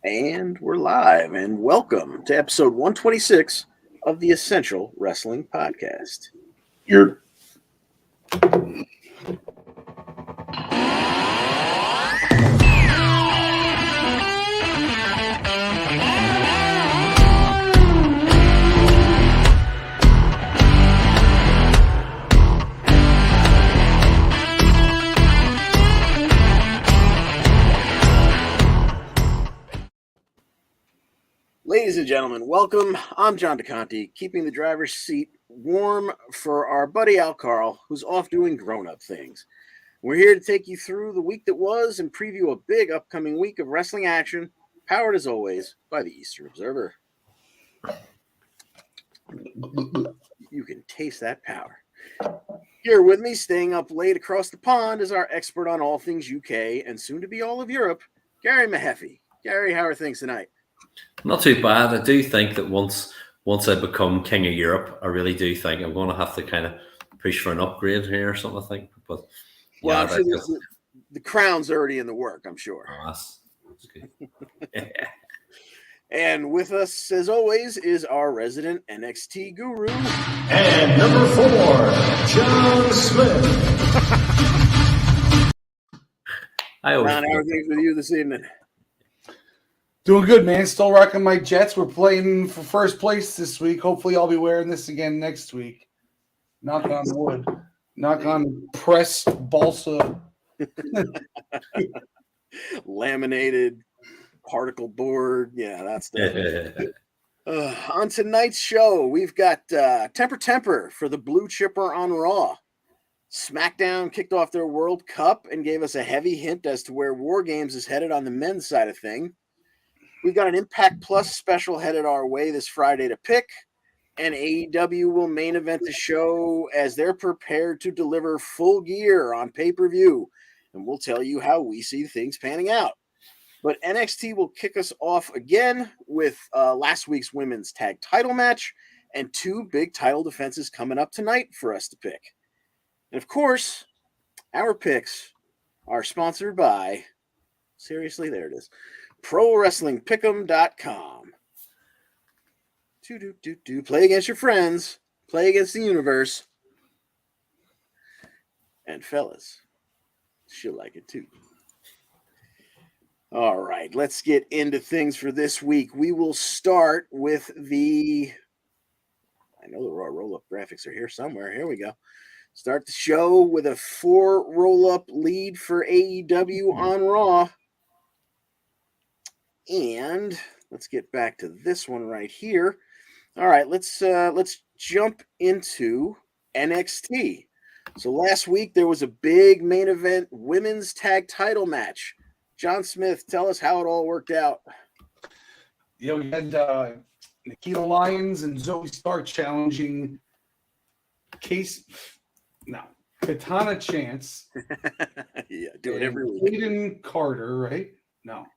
And we're live, and welcome to episode 126 of the Essential Wrestling Podcast. You're Ladies and gentlemen, welcome. I'm John DeConte, keeping the driver's seat warm for our buddy Karl, who's off doing grown-up things. We're here to take you through the week that was and preview a big upcoming week of wrestling action, powered as always by the Eastern Observer. You can taste that power. Here with me, staying up late across the pond, is our expert on all things UK and soon to be all of Europe, Gary Mehaffy. Gary, how are things tonight? Not too bad. I do think that once I become king of Europe, I really do think I'm going to have to kind of push for an upgrade here or something. I think, but well, I'm sure the crown's already in the work. I'm sure. Oh, that's good. And with us, as always, is our resident NXT guru and number 4, John Smith. Ron, how are things with you this evening? Doing good, man. Still rocking my Jets. We're playing for first place this week. Hopefully, I'll be wearing this again next week. Knock on wood. Knock on press balsa. Laminated particle board. Yeah, that's stuff. On tonight's show, we've got Temper for the Blue Chipper on Raw. SmackDown kicked off their World Cup and gave us a heavy hint as to where War Games is headed on the men's side of things. We've got an Impact Plus special headed our way this Friday to pick, and AEW will main event the show as they're prepared to deliver Full Gear on pay-per-view, and we'll tell you how we see things panning out. But NXT will kick us off again with last week's women's tag title match and 2 big title defenses coming up tonight for us to pick. And of course, our picks are sponsored by, seriously, there it is, ProWrestlingPick'em.com. Play against your friends, play against the universe, and fellas, she'll like it too. All right, let's get into things for this week. We will start with I know the Raw roll-up graphics are here somewhere. Here we go. Start the show with a 4 roll-up lead for AEW on Raw. And let's get back to this one right here. All right, let's jump into NXT. So last week there was a big main event women's tag title match. John Smith, tell us how it all worked out. Yeah, we had Nikita Lyons and Zoe Stark challenging Katana Chance. Yeah, do it every week. Caden Carter, right? No.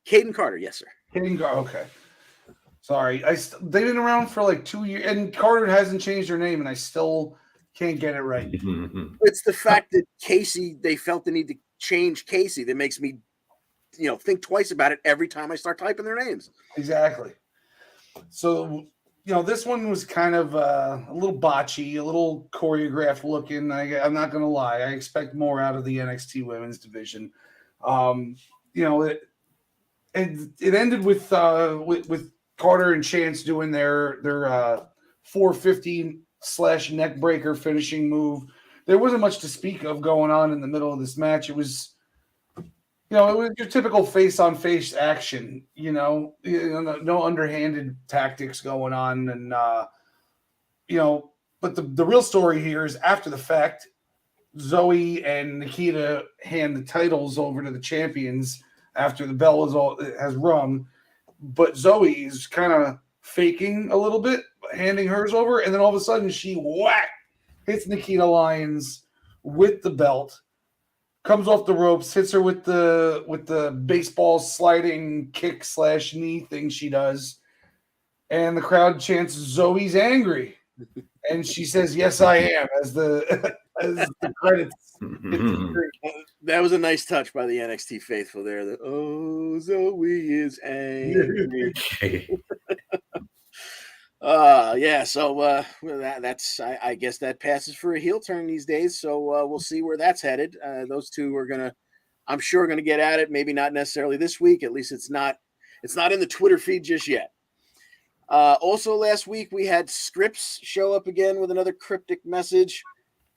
Caden Carter, yes, sir. Caden Carter, okay. Sorry, they've been around for like 2 years, and Carter hasn't changed her name, and I still can't get it right. It's the fact that Casey, they felt the need to change Casey that makes me, think twice about it every time I start typing their names. Exactly. So, this one was kind of a little botchy, a little choreographed looking. I'm not going to lie. I expect more out of the NXT women's division. It ended with Carter and Chance doing their 450 / neck breaker finishing move. There wasn't much to speak of going on in the middle of this match. It was, it was your typical face-on-face action. No underhanded tactics going on, and But the real story here is after the fact, Zoe and Nikita hand the titles over to the champions after the bell has rung, but Zoe is kind of faking a little bit, handing hers over, and then all of a sudden she hits Nikita Lyons with the belt, comes off the ropes, hits her with the baseball sliding kick / knee thing she does, and the crowd chants Zoe's angry, and she says, "Yes, I am," as the as the credits. That was a nice touch by the NXT faithful there. Zoe is angry. That's I guess that passes for a heel turn these days. So we'll see where that's headed. Those two are I'm sure gonna get at it. Maybe not necessarily this week. At least it's not in the Twitter feed just yet. Also last week we had Scripps show up again with another cryptic message.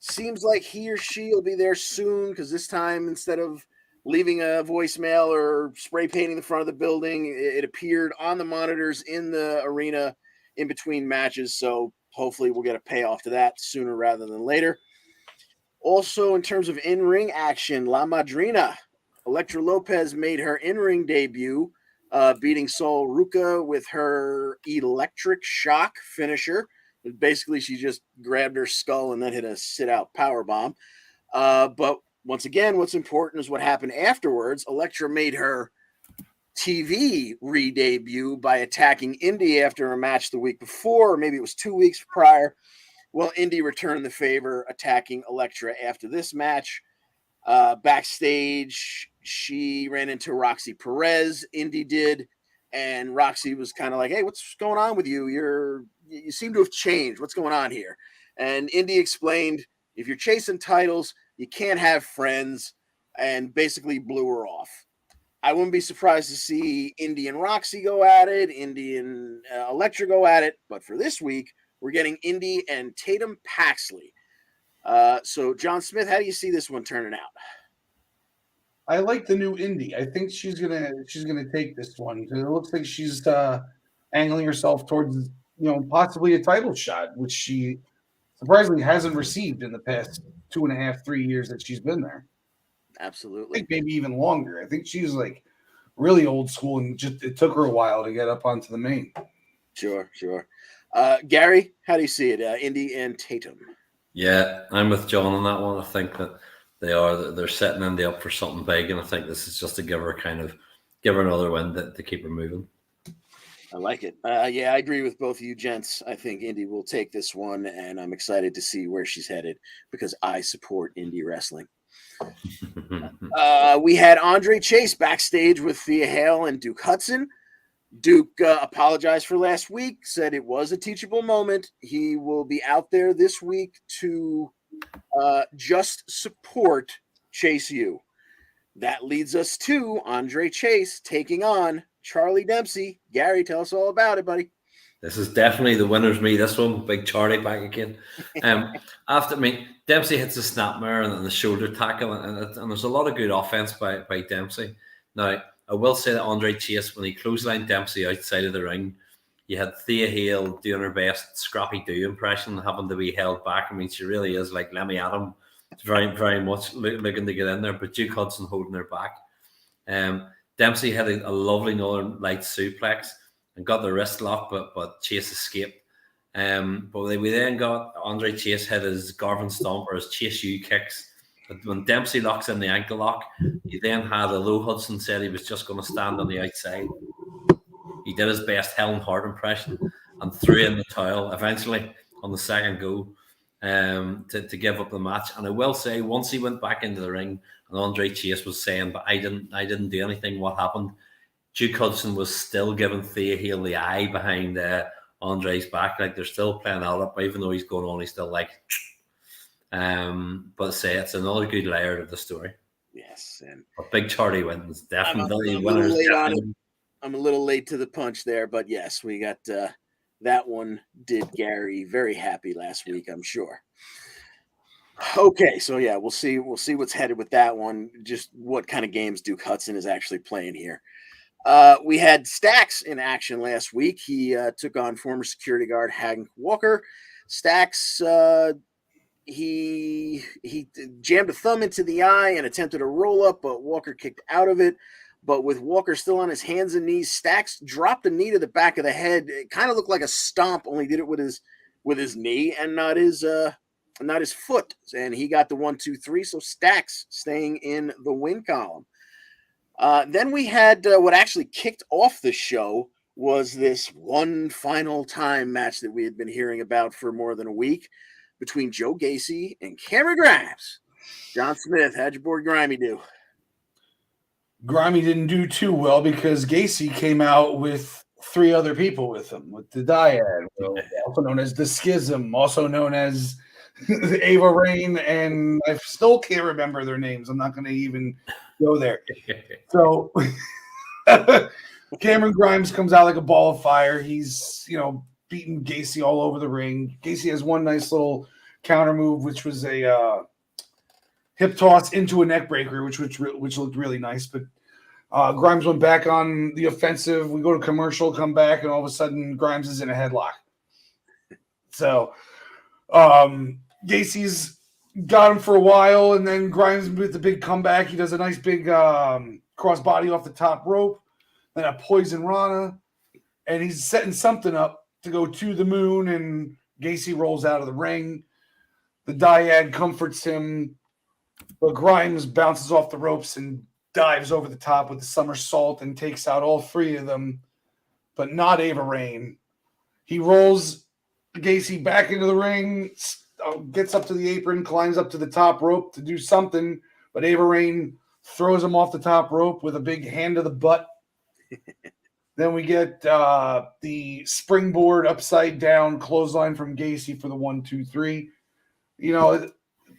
Seems like he or she will be there soon because this time instead of leaving a voicemail or spray painting the front of the building, it appeared on the monitors in the arena in between matches. So hopefully we'll get a payoff to that sooner rather than later. Also, in terms of in-ring action, La Madrina, Elektra Lopez made her in-ring debut, beating Sol Ruca with her electric shock finisher. Basically, she just grabbed her skull and then hit a sit-out powerbomb. But once again, what's important is what happened afterwards. Elektra made her TV re-debut by attacking Indy after a match the week before, or maybe it was 2 weeks prior. Well, Indy returned the favor, attacking Elektra after this match. Backstage, she ran into Roxy Perez. Indy did, and Roxy was kind of like, "Hey, what's going on with you? You seem to have changed. What's going on here?" And Indy explained, "If you're chasing titles, you can't have friends," and basically blew her off. I wouldn't be surprised to see Indy and Roxy go at it, Indy and Elektra go at it. But for this week, we're getting Indy and Tatum Paxley. So, John Smith, how do you see this one turning out? I like the new Indy. I think she's gonna take this one because it looks like she's angling herself towards possibly a title shot, which she surprisingly hasn't received in the past 2.5, 3 years that she's been there. Absolutely. I think maybe even longer. I think she's like really old school, and just it took her a while to get up onto the main. Sure. Gary, how do you see it? Indy and Tatum. Yeah, I'm with John on that one. I think that they're setting Indy up for something big, and I think this is just to give her another win to keep her moving. I like it. Yeah, I agree with both of you gents. I think Indy will take this one, and I'm excited to see where she's headed because I support indie wrestling. We had Andre Chase backstage with Thea Hale and Duke Hudson. Duke apologized for last week, said it was a teachable moment. He will be out there this week to just support Chase U. That leads us to Andre Chase taking on Charlie Dempsey. Gary, tell us all about it, buddy. This is definitely the winner's me. This one, big Charlie back again. Dempsey hits the snapmare and the shoulder tackle, and there's a lot of good offense by Dempsey. Now, I will say that Andre Chase, when he clotheslined Dempsey outside of the ring, you had Thea Hale doing her best Scrappy Doo impression, having to be held back. I mean, she really is like, let me at him. It's very, very much looking to get in there, but Duke Hudson holding her back. Dempsey had a lovely Northern Lights suplex and got the wrist lock, but Chase escaped. But we then got Andre Chase hit his Garvin Stomp or his Chase U kicks. But when Dempsey locks in the ankle lock, he then had, although Hudson said he was just going to stand on the outside, he did his best Helen Hart impression and threw in the towel eventually on the second go to give up the match. And I will say, once he went back into the ring and Andre Chase was saying, "But I didn't do anything, what happened?" Duke Hudson was still giving Thea Hale the eye behind Andre's back. Like, they're still playing out up, even though he's going on, he's still like... but say it's another good layer of the story. Yes, and a big Charlie wins, definitely. I'm a little late to the punch there, but yes, we got that one. Did Gary very happy last week, I'm sure. Okay, so yeah, we'll see what's headed with that one. Just what kind of games Duke Hudson is actually playing here. We had Stax in action last week. He took on former security guard Hank Walker. Stax. He jammed a thumb into the eye and attempted a roll up, but Walker kicked out of it. But with Walker still on his hands and knees, Stax dropped a knee to the back of the head. It kind of looked like a stomp, only did it with his knee and not his foot. And he got the 1, 2, 3. So Stax staying in the win column. Then we had what actually kicked off the show was this one final time match that we had been hearing about for more than a week. between Joe Gacy and Cameron Grimes. John Smith, how'd your boy Grimy do? Grimy didn't do too well because Gacy came out with 3 other people with him, with the Dyad, also known as the Schism, also known as Ava Rain, and I still can't remember their names. I'm not going to even go there. So Cameron Grimes comes out like a ball of fire. He's, beating Gacy all over the ring. Gacy has one nice little counter move, which was a hip toss into a neck breaker, which looked really nice. But Grimes went back on the offensive. We go to commercial, come back, and all of a sudden Grimes is in a headlock. So Gacy's got him for a while, and then Grimes with the big comeback. He does a nice big crossbody off the top rope, then a poison Rana, and he's setting something up to go to the moon, and Gacy rolls out of the ring. The Dyad comforts him, but Grimes bounces off the ropes and dives over the top with the somersault and takes out all 3 of them, but not Ava Rain. He rolls Gacy back into the ring, gets up to the apron, climbs up to the top rope to do something, but Ava Rain throws him off the top rope with a big hand to the butt. Then we get the springboard upside down clothesline from Gacy for the 1, 2, 3. It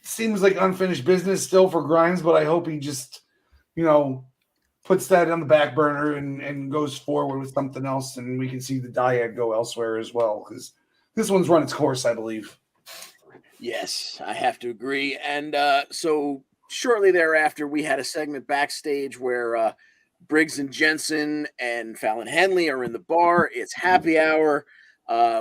seems like unfinished business still for Grimes, but I hope he just, puts that on the back burner and goes forward with something else, and we can see the Dyad go elsewhere as well, because this one's run its course, I believe. Yes, I have to agree. And so shortly thereafter, we had a segment backstage where Briggs and Jensen and Fallon Henley are in the bar. It's happy hour.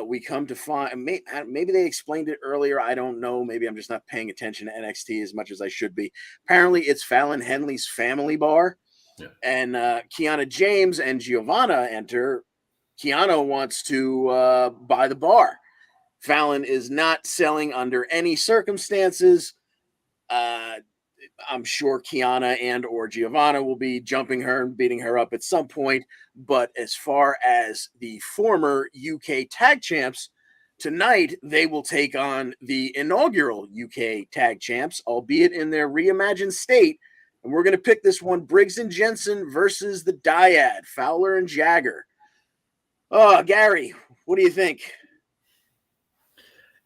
We come to find, maybe they explained it earlier. I don't know. Maybe I'm just not paying attention to NXT as much as I should be. Apparently, it's Fallon Henley's family bar. Yeah. And Kiana James and Giovanna enter. Kiana wants to buy the bar. Fallon is not selling under any circumstances. I'm sure Kiana and or Giovanna will be jumping her and beating her up at some point. But as far as the former UK tag champs, tonight they will take on the inaugural UK tag champs, albeit in their reimagined state. And we're going to pick this one, Briggs and Jensen versus the Dyad, Fowler and Jagger. Oh, Gary, what do you think?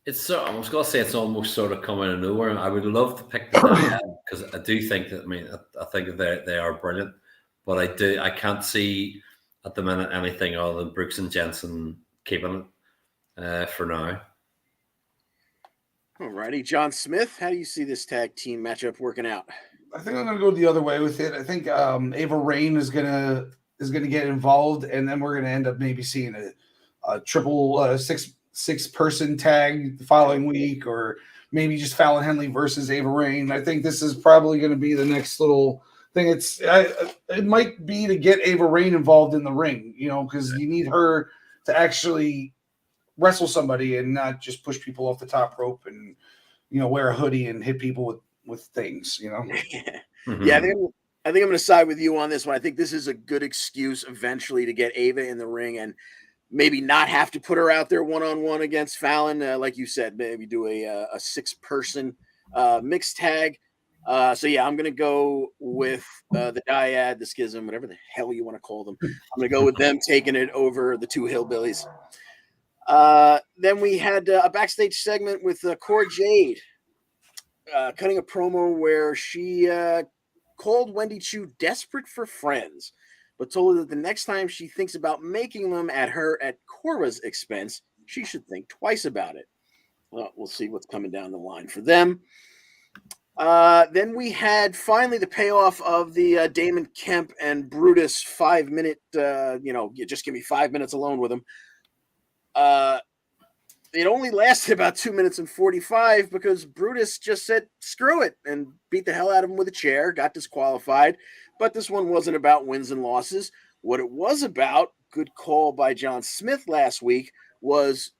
I was going to say it's almost sort of coming out of nowhere. I would love to pick the Dyad because I do think that. I think that they are brilliant, but I can't see at the minute anything other than Brooks and Jensen keeping it for now. Alrighty, John Smith, how do you see this tag team matchup working out? I think I'm going to go the other way with it. I think Ava Rain is going to get involved, and then we're going to end up maybe seeing a triple six-person tag the following week, or maybe just Fallon Henley versus Ava Rain. I think this is probably going to be the next little thing. It might be to get Ava Rain involved in the ring, because you need her to actually wrestle somebody and not just push people off the top rope and, wear a hoodie and hit people with things, Mm-hmm. Yeah, I think I'm going to side with you on this one. I think this is a good excuse eventually to get Ava in the ring and maybe not have to put her out there one-on-one against Fallon. Like you said, maybe do a 6-person mixed tag. So, yeah, I'm going to go with the Dyad, the Schism, whatever the hell you want to call them. I'm going to go with them taking it over the 2 hillbillies. Then we had a backstage segment with Cora Jade cutting a promo where she called Wendy Chu desperate for friends, but told her that the next time she thinks about making them at Cora's expense, she should think twice about it. Well, we'll see what's coming down the line for them. Then we had finally the payoff of the Damon Kemp and Brutus 5-minute, just give me 5 minutes alone with them. It only lasted about 2 minutes and 45 because Brutus just said, screw it, and beat the hell out of him with a chair, got disqualified. But this one wasn't about wins and losses. What it was about, good call by John Smith last week, was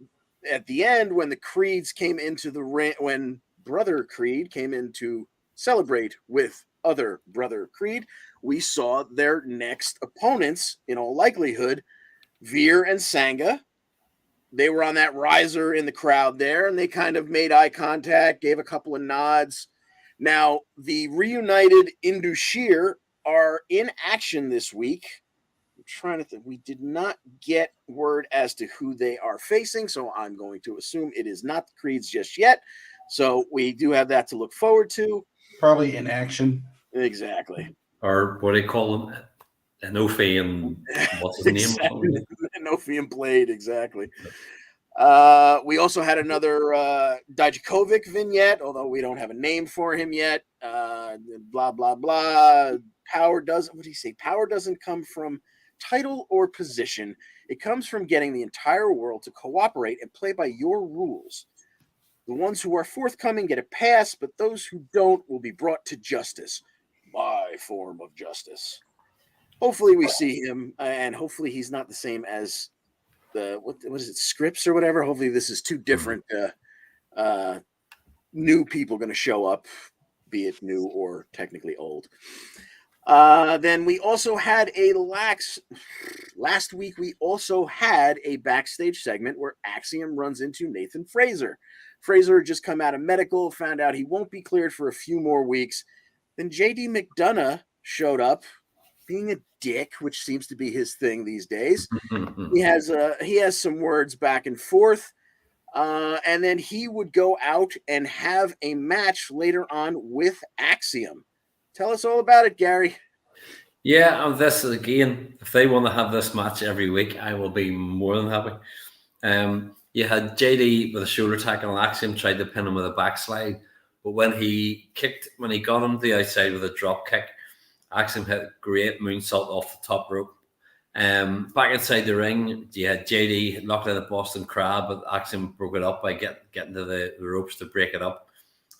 at the end when the Creeds came into the ring, when Brother Creed came in to celebrate with other Brother Creed, we saw their next opponents, in all likelihood, Veer and Sangha, they were on that riser in the crowd there, and they kind of made eye contact, gave a couple of nods. Now, the reunited Indushir are in action this week. I'm trying to think. We did not get word as to who they are facing, so I'm going to assume it is not the Creeds just yet. So we do have that to look forward to. Probably in action. Exactly. Or what do they call them? Mehaffy and what's his name? Mehaffy and Blade, exactly. We also had another Dijakovic vignette, although we don't have a name for him yet. Blah, blah, blah. What do you say? Power doesn't come from title or position. It comes from getting the entire world to cooperate and play by your rules. The ones who are forthcoming get a pass, but those who don't will be brought to justice. My form of justice. Hopefully we see him, and hopefully he's not the same as the what is it, Scripps or whatever. Hopefully this is two different new people going to show up, be it new or technically old. Then we also had last week we also had a backstage segment where Axiom runs into Nathan Fraser. Fraser had just come out of medical, found out he won't be cleared for a few more weeks. Then JD McDonough showed up, being a dick, which seems to be his thing these days. He has some words back and forth, and then he would go out and have a match later on with Axiom. Tell us all about it, Gary. Yeah, and this again, if they want to have this match every week, I will be more than happy. You had JD with a shoulder tackle, and Axiom tried to pin him with a backslide, but when he got him to the outside with a drop kick, Axiom hit a great moonsault off the top rope. Back inside the ring, you had JD knocked out a Boston Crab, but Axiom broke it up by getting to the ropes to break it up.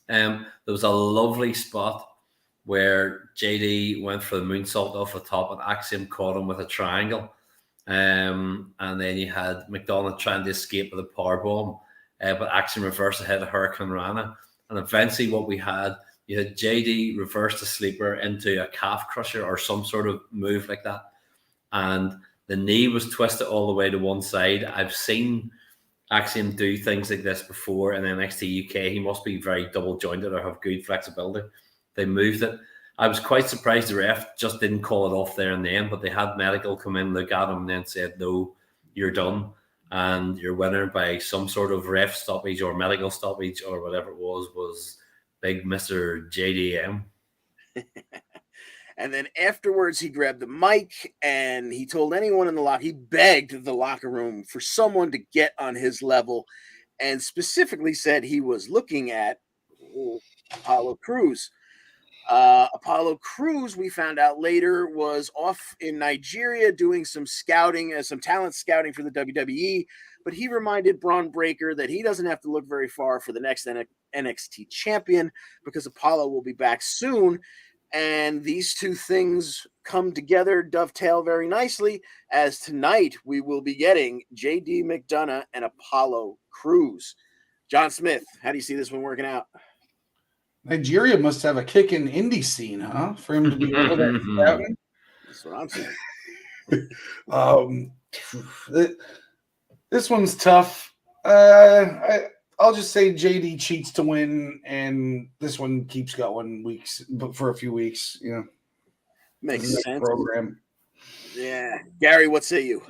There was a lovely spot where JD went for the moonsault off the top, and Axiom caught him with a triangle. And then you had McDonough trying to escape with a powerbomb, but Axiom reversed ahead of Hurricane Rana. And eventually what we had, you had JD reverse the sleeper into a calf crusher or some sort of move like that. And the knee was twisted all the way to one side. I've seen Axiom do things like this before in NXT UK. He must be very double jointed or have good flexibility. They moved it. I was quite surprised the ref just didn't call it off there and then, but they had medical come in, look at him, and then said, no, you're done. And your winner by some sort of ref stoppage or medical stoppage or whatever it was big Mr. JDM. And then afterwards, he grabbed the mic and he told anyone in the locker, he begged the locker room for someone to get on his level, and specifically said he was looking at Apollo Crews. Apollo Crews, we found out later, was off in Nigeria doing some scouting, some talent scouting for the WWE, but he reminded Braun Breaker that he doesn't have to look very far for the next NXT champion because Apollo will be back soon. And these two things come together, dovetail very nicely, as tonight we will be getting JD McDonough and Apollo Crews. John Smith, how do you see this one working out? Nigeria must have a kicking indie scene, huh? For him to be over there. That's what I'm saying. This one's tough. I'll just say JD cheats to win, and this one keeps going but for a few weeks. You know, makes sense. Program. Yeah, Gary, what say you?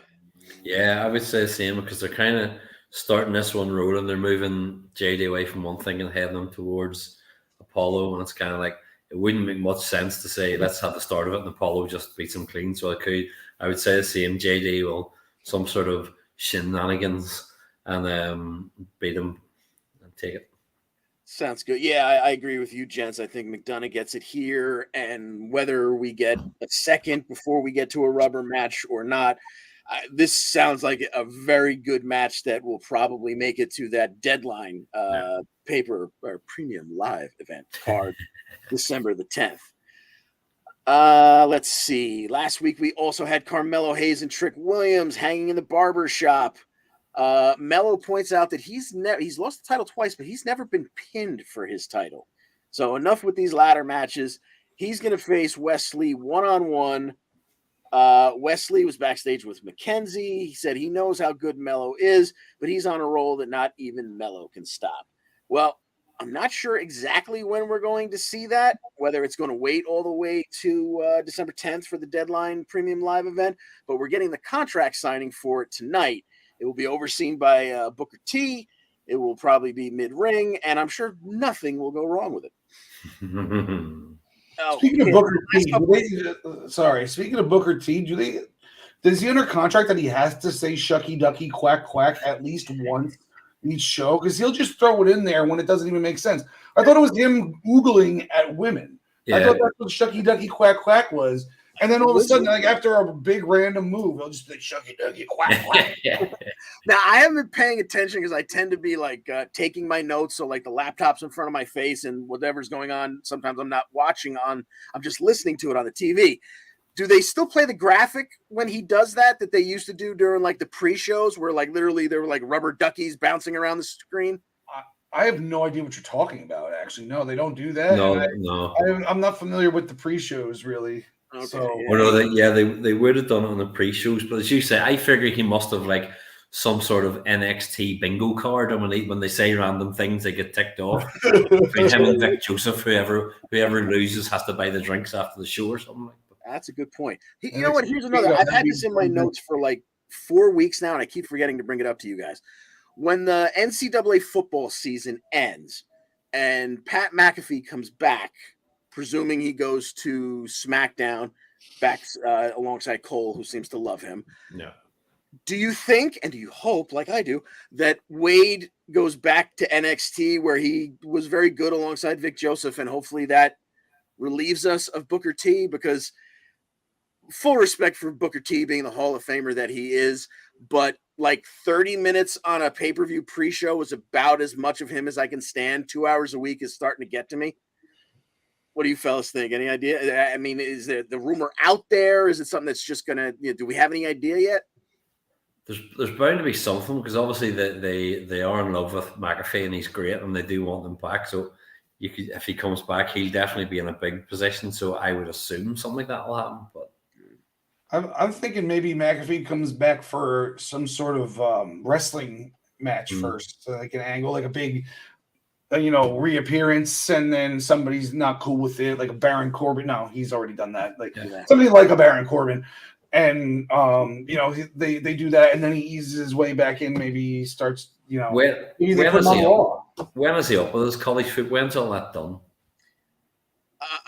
Yeah, I would say the same because they're kind of starting this one rolling. They're moving JD away from one thing and heading them towards Apollo, and it's kind of like it wouldn't make much sense to say let's have the start of it and Apollo just beats him clean. So I would say the same. JD will some sort of shenanigans and beat him and take it. Sounds good. Yeah, I agree with you, gents. I think McDonough gets it here, and whether we get a second before we get to a rubber match or not, this sounds like a very good match that will probably make it to that deadline paper or premium live event card December the 10th. Let's see. Last week we also had Carmelo Hayes and Trick Williams hanging in the barber shop. Mello points out that he's lost the title twice, but he's never been pinned for his title. So enough with these ladder matches. He's going to face Wesley one-on-one Wesley was backstage with Mackenzie. He said he knows how good Mello is, but he's on a roll that not even Mello can stop. Well, I'm not sure exactly when we're going to see that, whether it's going to wait all the way to December 10th for the Deadline Premium Live event, but we're getting the contract signing for it tonight. It will be overseen by Booker T. It will probably be mid-ring, and I'm sure nothing will go wrong with it. Speaking of Booker T, speaking of Booker T, does he under contract that he has to say shucky ducky quack quack at least once each show? Because he'll just throw it in there when it doesn't even make sense. I thought it was him oogling at women. Yeah. I thought that's what shucky ducky quack quack was. And then all of a sudden, like after a big random move, he'll just be shucky ducky quack quack. Now, I haven't been paying attention because I tend to be like taking my notes. So like the laptop's in front of my face and whatever's going on, sometimes I'm not watching I'm just listening to it on the TV. Do they still play the graphic when he does that they used to do during like the pre-shows where like literally there were like rubber duckies bouncing around the screen? I have no idea what you're talking about, actually. No, they don't do that. No. I'm not familiar with the pre-shows, really. Okay. So, they would have done it on the pre-shows, but as you say, I figure he must have like some sort of NXT bingo card, and when they say random things, they get ticked off. Between him and Vic Joseph, whoever loses has to buy the drinks after the show or something like that. That's a good point. You know what? Here's another. I've had this in my notes for like 4 weeks now, and I keep forgetting to bring it up to you guys. When the NCAA football season ends and Pat McAfee comes back, presuming he goes to SmackDown back alongside Cole, who seems to love him. Yeah. Do you think, and do you hope, like I do, that Wade goes back to NXT where he was very good alongside Vic Joseph, and hopefully that relieves us of Booker T? Because full respect for Booker T being the Hall of Famer that he is, but like 30 minutes on a pay-per-view pre-show is about as much of him as I can stand. 2 hours a week is starting to get to me. What do you fellas think? Any idea? I mean, is there the rumor out there? Is it something that's just gonna? Do we have any idea yet? There's bound to be something, because obviously they are in love with McAfee and he's great and they do want him back. So if he comes back, he'll definitely be in a big position. So I would assume something like that will happen. But I'm thinking maybe McAfee comes back for some sort of wrestling match first, so like an angle, like a big. Reappearance, and then somebody's not cool with it, like a Baron Corbin. No, he's already done that. Like somebody like a Baron Corbin, and they do that, and then he eases his way back in. Maybe he starts, when is he up with his college foot? When's all that done?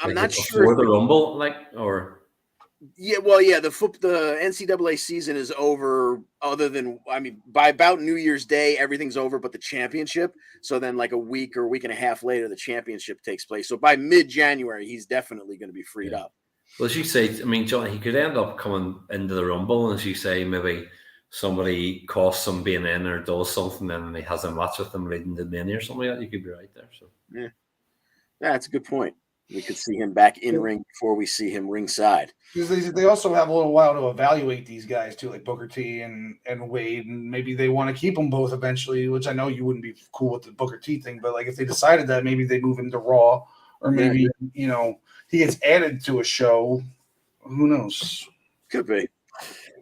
I'm like not sure. Before the Rumble, or. Yeah, well, the NCAA season is over. Other than, by about New Year's Day, everything's over, but the championship. So then, like a week or a week and a half later, the championship takes place. So by mid-January, he's definitely going to be freed up. Well, as you say, John, he could end up coming into the Rumble, and as you say, maybe somebody costs him being in or does something, and he has a match with them leading to Mania or something like that. You could be right there. So yeah, that's a good point. We could see him back in ring before we see him ringside. They also have a little while to evaluate these guys too, like Booker T and Wade, and maybe they want to keep them both eventually. Which I know you wouldn't be cool with the Booker T thing, but like if they decided that, maybe they move him to Raw, or maybe he gets added to a show. Who knows? Could be.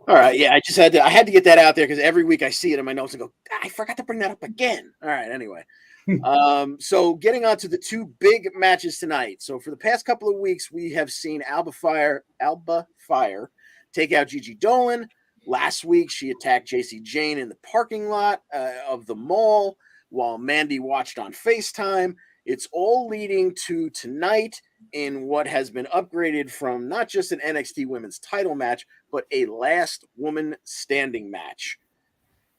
All right, I just had to get that out there because every week I see it in my notes and go, I forgot to bring that up again. All right, anyway. So getting on to the two big matches tonight. So for the past couple of weeks, we have seen Alba Fire take out Gigi Dolan. Last week, she attacked JC Jane in the parking lot of the mall while Mandy watched on FaceTime. It's all leading to tonight in what has been upgraded from not just an NXT Women's title match, but a last woman standing match.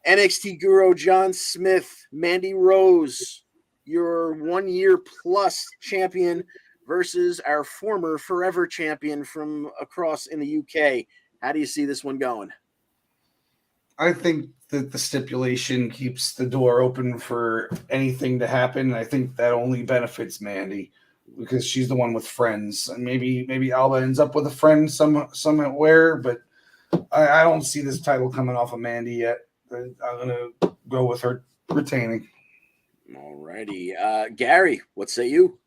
NXT Guru John Smith, Mandy Rose, your 1 year plus champion versus our former forever champion from across in the UK. How do you see this one going? I think that the stipulation keeps the door open for anything to happen. I think that only benefits Mandy because she's the one with friends. And maybe Alba ends up with a friend somewhere, but I don't see this title coming off of Mandy yet. I'm going to go with her retaining. All righty. Gary, what say you?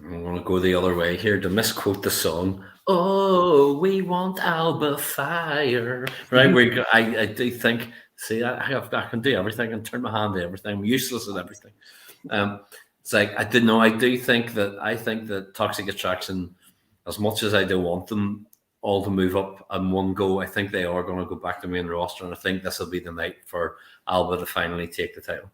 I want to go the other way here. To misquote the song, Oh, we want Alba Fire. Right? I do think. See, I can do everything and turn my hand to everything. I'm useless at everything. It's like I didn't know. I think that Toxic Attraction, as much as I do want them all to move up in one go, I think they are going to go back to main roster, and I think this will be the night for Alba to finally take the title.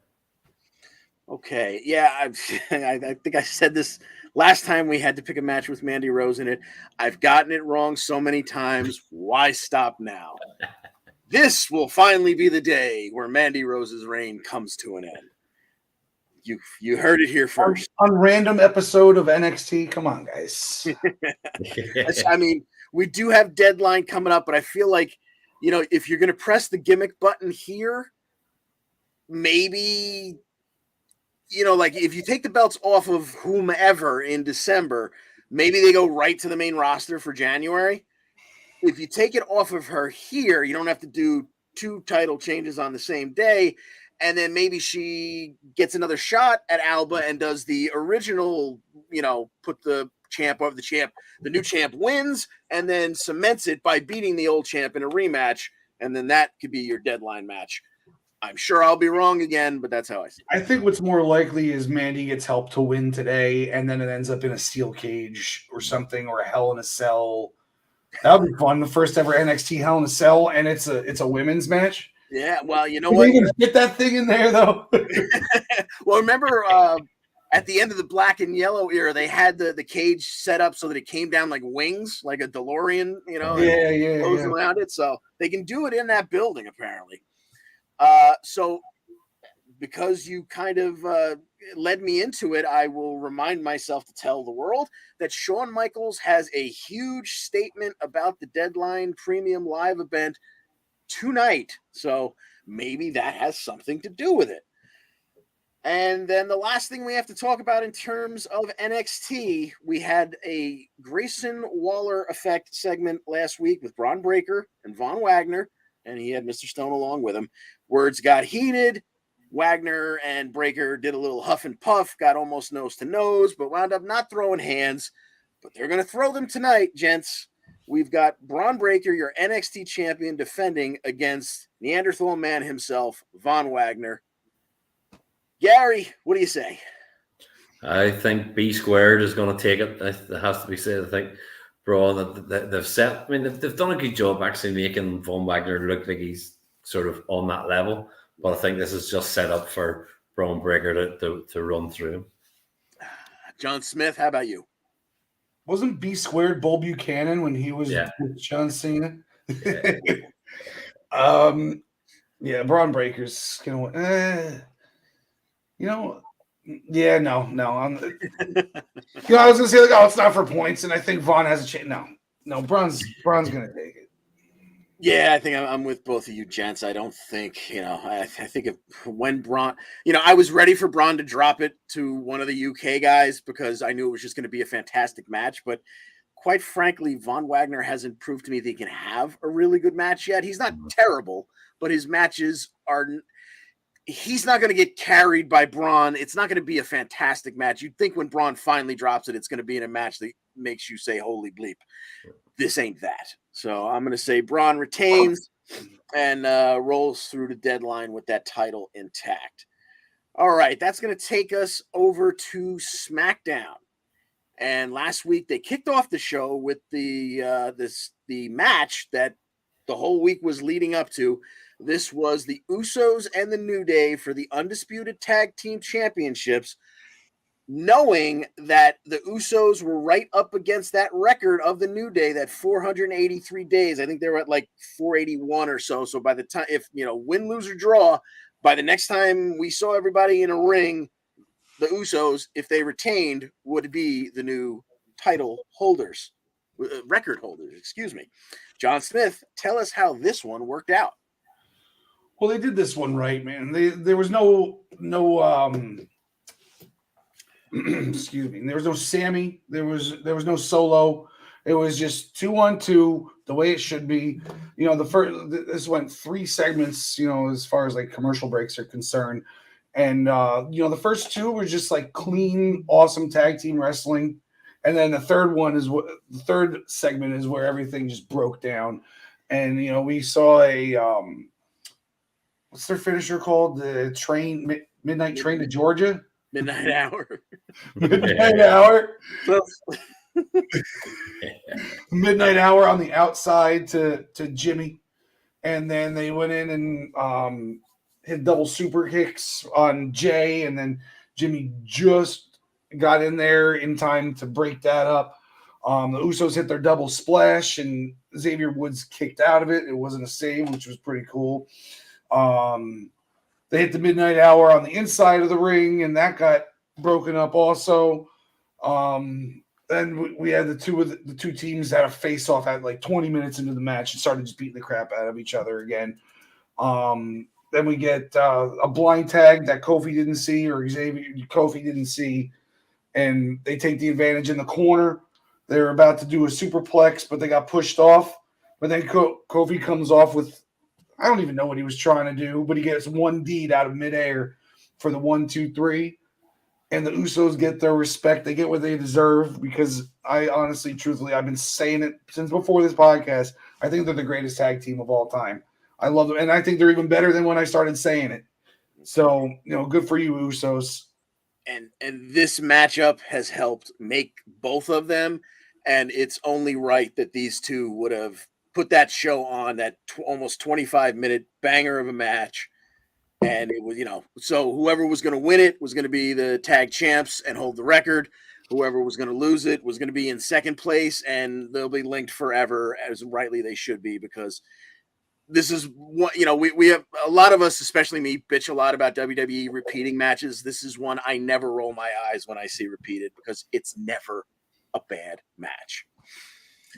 Okay, yeah, I think I said this last time we had to pick a match with Mandy Rose in it. I've gotten it wrong so many times. Why stop now? This will finally be the day where Mandy Rose's reign comes to an end. You heard it here first. On random episode of NXT. Come on, guys. I mean, we do have Deadline coming up, but I feel like, if you're going to press the gimmick button here, maybe, like if you take the belts off of whomever in December, maybe they go right to the main roster for January. If you take it off of her here, you don't have to do 2 title changes on the same day. And then maybe she gets another shot at Alba and does the original, put the champ over the champ. The new champ wins and then cements it by beating the old champ in a rematch. And then that could be your Deadline match. I'm sure I'll be wrong again, but that's how I see it. I think what's more likely is Mandy gets help to win today, and then it ends up in a steel cage or something, or a Hell in a Cell. That would be fun. The first ever NXT Hell in a Cell, and it's a women's match. Yeah, well, you know Can what? they even fit that thing in there, though? Well, remember at the end of the black and yellow era, they had the cage set up so that it came down like wings, like a DeLorean, goes around it. So they can do it in that building, apparently. So because you kind of led me into it, I will remind myself to tell the world that Shawn Michaels has a huge statement about the Deadline Premium Live event tonight. So maybe that has something to do with it. And then the last thing we have to talk about in terms of NXT, we had a Grayson Waller effect segment last week with Braun Breaker and Von Wagner, and he had Mr. Stone along with him. Words got heated. Wagner and Breaker did a little huff and puff, got almost nose to nose, but wound up not throwing hands. But they're going to throw them tonight, gents. We've got Braun Breaker, your NXT champion, defending against Neanderthal man himself, Von Wagner. Gary, what do you say? I think B Squared is going to take it. It has to be said. I think Braun, they've set. I mean, they've done a good job actually making Von Wagner look like he's sort of on that level. But I think this is just set up for Braun Breaker to run through him. John Smith, how about you? Wasn't B Squared Bull Buchanan when he was with John Cena? Yeah. Braun Breaker's going to no. I was gonna say it's not for points, and I think Vaughn has a chance. No, Braun's gonna take it. Yeah, I think I'm with both of you, gents. I don't think I think when Braun, I was ready for Braun to drop it to one of the UK guys because I knew it was just going to be a fantastic match. But quite frankly, Von Wagner hasn't proved to me that he can have a really good match yet. He's not terrible, but his matches are. He's not going to get carried by Braun. It's not going to be a fantastic match. You'd think when Braun finally drops it, it's going to be in a match that makes you say, holy bleep. This ain't that. So I'm going to say Braun retains and rolls through the Deadline with that title intact. All right, that's going to take us over to SmackDown. And last week they kicked off the show with the match that the whole week was leading up to. This was the Usos and the New Day for the Undisputed Tag Team Championships, knowing that the Usos were right up against that record of the New Day, that 483 days. I think they were at like 481 or so. So by the time, if, win, lose, or draw, by the next time we saw everybody in a ring, the Usos, if they retained, would be the new title holders, record holders, excuse me. John Smith, tell us how this one worked out. Well, they did this one right, man. There was no excuse me. There was no Sammy. There was no Solo. It was just 2-on-2, the way it should be. This went 3 segments. As far as like commercial breaks are concerned, and the first 2 were just like clean, awesome tag team wrestling. And then the third segment is where everything just broke down. And, we saw a, what's their finisher called? The midnight train to Georgia? Midnight Hour. Midnight Hour. Midnight Hour on the outside to Jimmy. And then they went in and hit double super kicks on Jay. And then Jimmy just got in there in time to break that up. The Usos hit their double splash, and Xavier Woods kicked out of it. It wasn't a save, which was pretty cool. They hit the Midnight Hour on the inside of the ring, and that got broken up also. Then we had the two teams that had a face-off at like 20 minutes into the match and started just beating the crap out of each other again. Then we get a blind tag that Kofi didn't see, or Kofi didn't see, and they take the advantage in the corner. They're about to do a superplex, but they got pushed off. But then Kofi comes off with, I don't even know what he was trying to do, but he gets one deed out of midair for the 1, 2, 3. And the Usos get their respect. They get what they deserve, because I honestly, truthfully, I've been saying it since before this podcast. I think they're the greatest tag team of all time. I love them. And I think they're even better than when I started saying it. So, good for you, Usos. And this matchup has helped make both of them. And it's only right that these two would have put that show on, that almost 25-minute banger of a match. And it was, so whoever was going to win it was going to be the tag champs and hold the record. Whoever was going to lose it was going to be in second place, and they'll be linked forever, as rightly they should be, because this is what, we have, a lot of us, especially me, bitch a lot about WWE repeating matches. This is one I never roll my eyes when I see repeated, because it's never a bad match.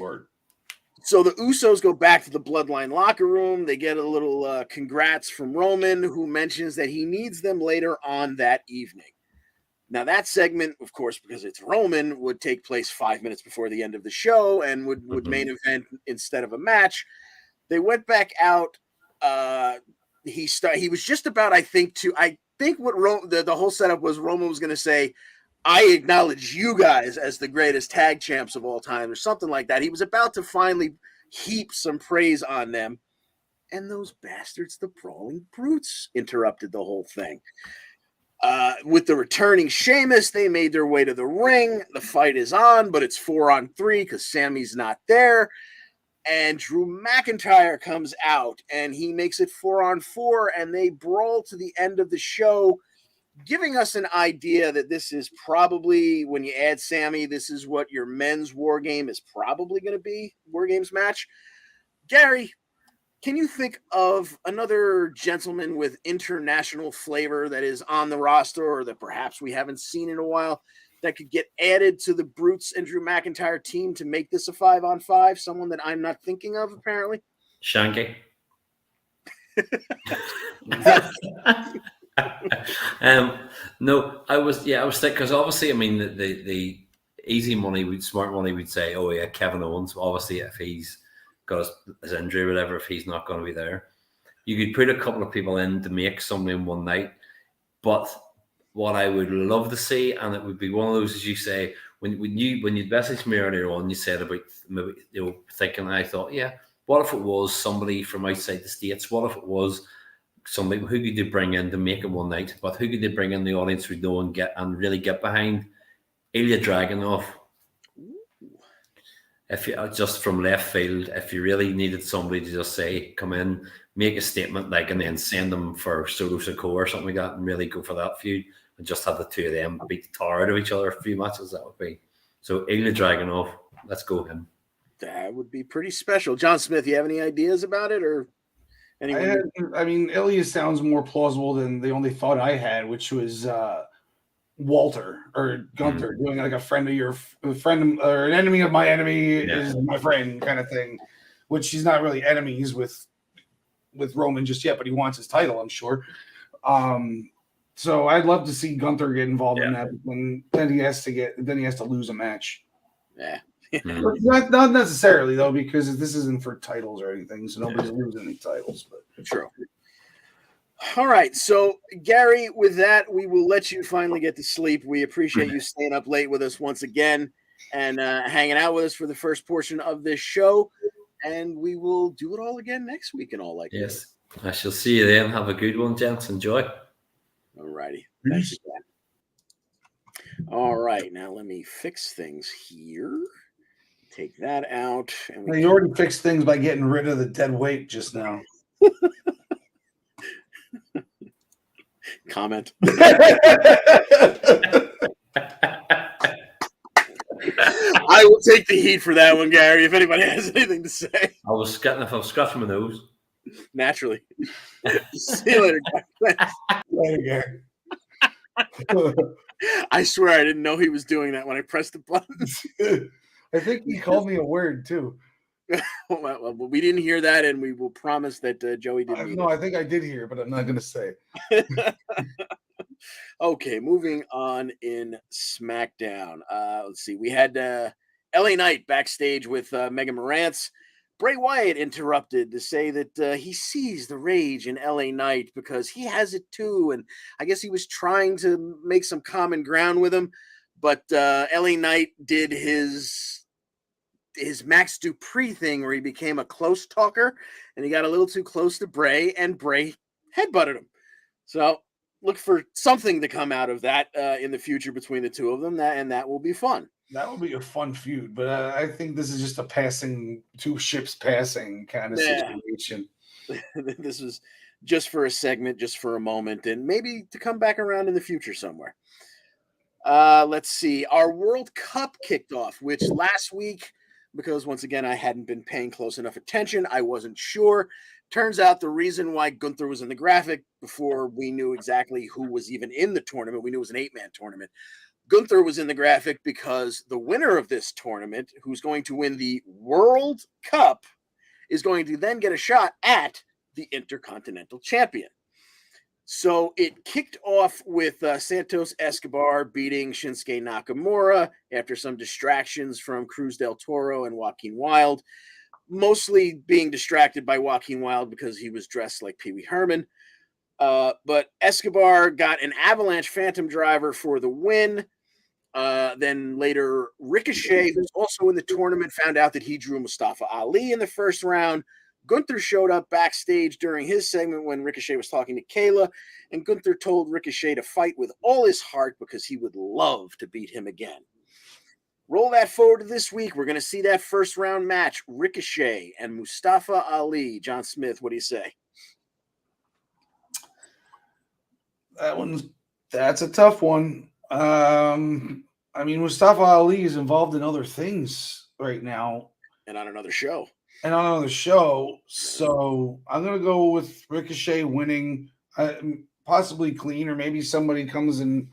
Word. So the Usos go back to the Bloodline locker room. They get a little congrats from Roman, who mentions that he needs them later on that evening. Now, that segment, of course, because it's Roman, would take place 5 minutes before the end of the show and would main event instead of a match. They went back out. He was just about, I think what the whole setup was, Roman was going to say, I acknowledge you guys as the greatest tag champs of all time, or something like that. He was about to finally heap some praise on them. And those bastards, the Brawling Brutes, interrupted the whole thing. With the returning Sheamus, they made their way to the ring. The fight is on, but it's 4-on-3 because Sammy's not there. And Drew McIntyre comes out, and he makes it 4-on-4, and they brawl to the end of the show, giving us an idea that this is probably, when you add Sammy, this is what your men's War Game is probably going to be, War Games match. Gary, can you think of another gentleman with international flavor that is on the roster, or that perhaps we haven't seen in a while, that could get added to the Brutes and Drew McIntyre team to make this a 5-on-5? Someone that I'm not thinking of, apparently. Shanky. No, I was thinking, because obviously, I mean, the easy money, smart money would say, oh yeah, Kevin Owens. Obviously, if he's got his injury or whatever, if he's not going to be there, you could put a couple of people in to make something in one night. But what I would love to see, and it would be one of those, as you say, when you messaged me earlier on, you said about maybe thinking, I thought, yeah, what if it was somebody from outside the States? What if it was somebody who could they bring in to make it one night? But who could they bring in the audience would know and really get behind? Ilya Dragunov. If you just from left field, if you really needed somebody to just say, come in, make a statement, and then send them for Solo Sikoa or something like that, and really go for that feud, and just have the two of them beat the tar out of each other a few matches, that would be. So Ilya Dragunov, let's go him. That would be pretty special. John Smith, you have any ideas about it, or anyone? I mean, Ilya sounds more plausible than the only thought I had, which was Walter or Gunther doing like a friend of your friend or an enemy of my enemy is my friend kind of thing, which he's not really enemies with Roman just yet, but he wants his title, I'm sure. So I'd love to see Gunther get involved in that. Then he has to lose a match. Yeah. Not necessarily though, because this isn't for titles or anything, so nobody's losing any titles. But true. All right, so Gary, with that, we will let you finally get to sleep. We appreciate you staying up late with us once again. and hanging out with us for the first portion of this show. And we will do it all again next week in all likelihood. Yes. I shall see you then. Have a good one, gents. Enjoy. All righty. Thanks again. All right. Now let me fix things here. Take that out. And you already fixed things by getting rid of the dead weight just now. Comment. I will take the heat for that one, Gary, if anybody has anything to say. I was scratching my nose. Naturally. See you later, guys. Later, Gary. I swear I didn't know he was doing that when I pressed the button. I think he called me a word, too. Well, we didn't hear that, and we will promise that Joey didn't. No, I think I did hear, but I'm not going to say. Okay, moving on in SmackDown. Let's see. We had LA Knight backstage with Mega Morantz. Bray Wyatt interrupted to say that he sees the rage in LA Knight because he has it too. And I guess he was trying to make some common ground with him. But LA Knight did his Max Dupree thing where he became a close talker and he got a little too close to Bray and Bray headbutted him. So look for something to come out of that in the future between the two of them, and that will be fun. That will be a fun feud, but I think this is just a two ships passing kind of situation. This was just for a segment, just for a moment, and maybe to come back around in the future somewhere. Let's see. Our World Cup kicked off, which last week, because once again, I hadn't been paying close enough attention, I wasn't sure. Turns out the reason why Gunther was in the graphic before we knew exactly who was even in the tournament, we knew it was an 8-man tournament. Gunther was in the graphic because the winner of this tournament, who's going to win the World Cup, is going to then get a shot at the Intercontinental Champion. So it kicked off with Santos Escobar beating Shinsuke Nakamura after some distractions from Cruz del Toro and Joaquin Wilde, mostly being distracted by Joaquin Wilde because he was dressed like Pee Wee Herman. But Escobar got an Avalanche Phantom Driver for the win. Then later, Ricochet, who's also in the tournament, found out that he drew Mustafa Ali in the first round. Gunther showed up backstage during his segment when Ricochet was talking to Kayla, and Gunther told Ricochet to fight with all his heart because he would love to beat him again. Roll that forward to this week. We're going to see that first round match, Ricochet and Mustafa Ali. John Smith, what do you say? That's a tough one. I mean, Mustafa Ali is involved in other things right now. And on another show. So I'm going to go with Ricochet winning, possibly clean, or maybe somebody comes in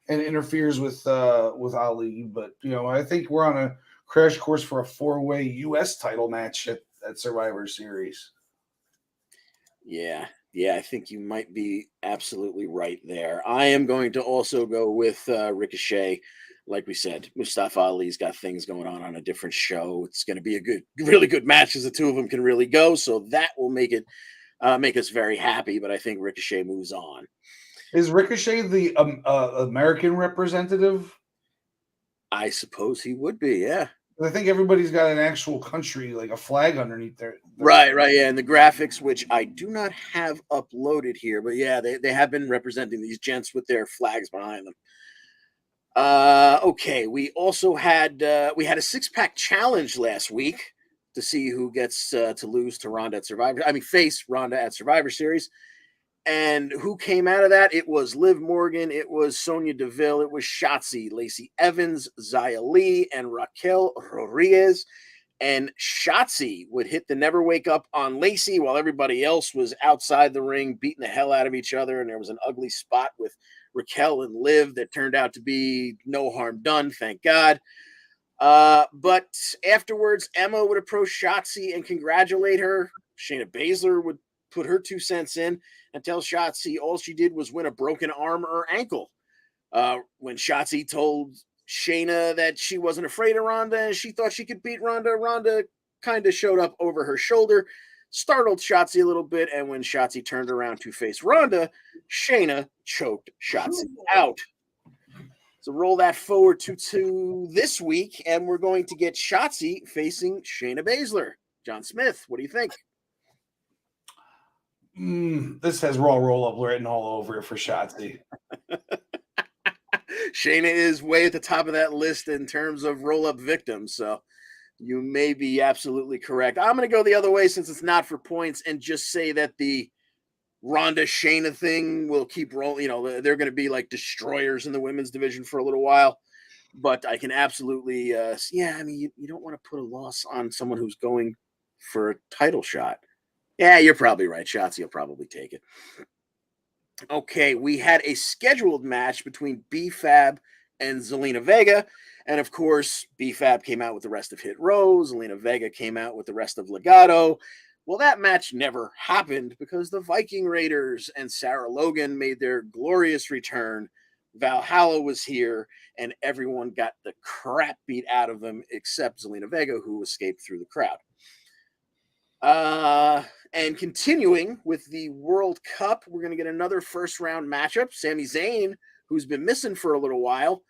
and interferes with Ali. But, I think we're on a crash course for a 4-way U.S. title match at Survivor Series. Yeah, I think you might be absolutely right there. I am going to also go with Ricochet. Like we said, Mustafa Ali's got things going on a different show. It's going to be a really good match because the two of them can really go. So that will make us very happy. But I think Ricochet moves on. Is Ricochet the American representative? I suppose he would be, yeah. I think everybody's got an actual country, like a flag underneath there. Right, yeah. And the graphics, which I do not have uploaded here, but yeah, they have been representing these gents with their flags behind them. Okay, we also had a 6-pack challenge last week to see who gets to lose to Ronda at face Ronda at Survivor Series. And who came out of that? It was Liv Morgan, it was Sonya Deville, it was Shotzi, Lacey Evans, Xia Li, and Raquel Rodriguez. And Shotzi would hit the never wake up on Lacey while everybody else was outside the ring beating the hell out of each other. And there was an ugly spot with Raquel and Liv that turned out to be no harm done, thank God. But afterwards, Emma would approach Shotzi and congratulate her. Shayna Baszler would put her 2 cents in and tell Shotzi all she did was win a broken arm or ankle. When Shotzi told Shayna that she wasn't afraid of Ronda and she thought she could beat Ronda, Ronda kind of showed up over her shoulder, startled Shotzi a little bit, and when Shotzi turned around to face Ronda, Shayna choked Shotzi out. So roll that forward to this week, and we're going to get Shotzi facing Shayna Baszler. John Smith, what do you think? This has Raw roll-up written all over it for Shotzi. Shayna is way at the top of that list in terms of roll-up victims, so you may be absolutely correct. I'm going to go the other way since it's not for points and just say that the Ronda Shayna thing will keep rolling. You know, they're going to be like destroyers in the women's division for a little while, but I can absolutely, I mean, you don't want to put a loss on someone who's going for a title shot. Yeah, you're probably right. Shotzi will probably take it. Okay, we had a scheduled match between B-Fab and Zelina Vega. And of course, B-Fab came out with the rest of Hit Row. Zelina Vega came out with the rest of Legado. Well, that match never happened because the Viking Raiders and Sarah Logan made their glorious return. Valhalla was here, and everyone got the crap beat out of them except Zelina Vega, who escaped through the crowd. And continuing with the World Cup, we're going to get another first-round matchup. Sami Zayn, who's been missing for a little while,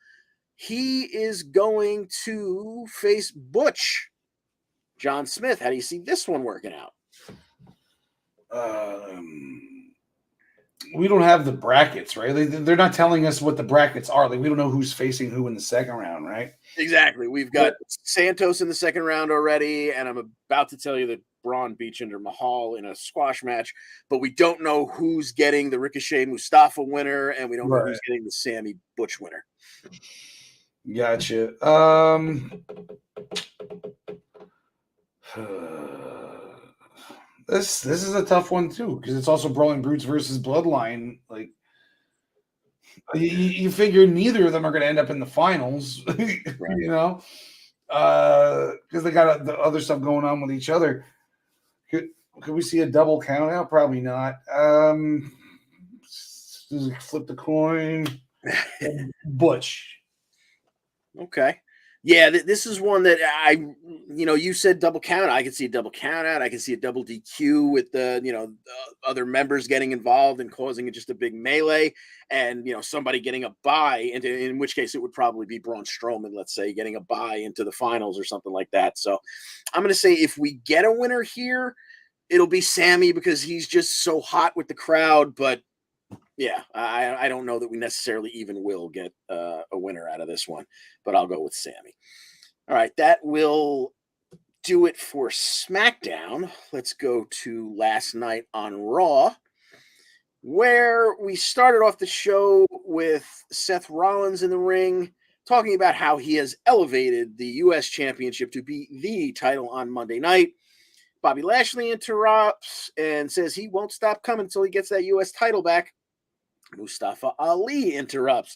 he is going to face Butch. John Smith, how do you see this one working out? We don't have the brackets, right? They're not telling us what the brackets are. Like, we don't know who's facing who in the second round, right? Exactly. We've got Santos in the second round already, and I'm about to tell you that Braun beat Jinder Mahal in a squash match, but we don't know who's getting the Ricochet Mustafa winner, and we don't know who's getting the Sammy Butch winner. Gotcha. This is a tough one too, because it's also Brawling Brutes versus Bloodline. Like, you figure neither of them are going to end up in the finals, right. You know, because they got the other stuff going on with each other. Could we see a double count out? Probably not. Flip the coin. Butch. Okay. Yeah, this is one that you said double count. I can see a double count out. I can see a double DQ with the other members getting involved and causing just a big melee, and somebody getting a bye, in which case it would probably be Braun Strowman, let's say, getting a bye into the finals or something like that. So I'm going to say if we get a winner here, it'll be Sammy because he's just so hot with the crowd. But yeah, I don't know that we necessarily even will get a winner out of this one, but I'll go with Sammy. All right, that will do it for SmackDown. Let's go to last night on Raw, where we started off the show with Seth Rollins in the ring, talking about how he has elevated the U.S. Championship to be the title on Monday night. Bobby Lashley interrupts and says he won't stop coming until he gets that U.S. title back. Mustafa Ali interrupts,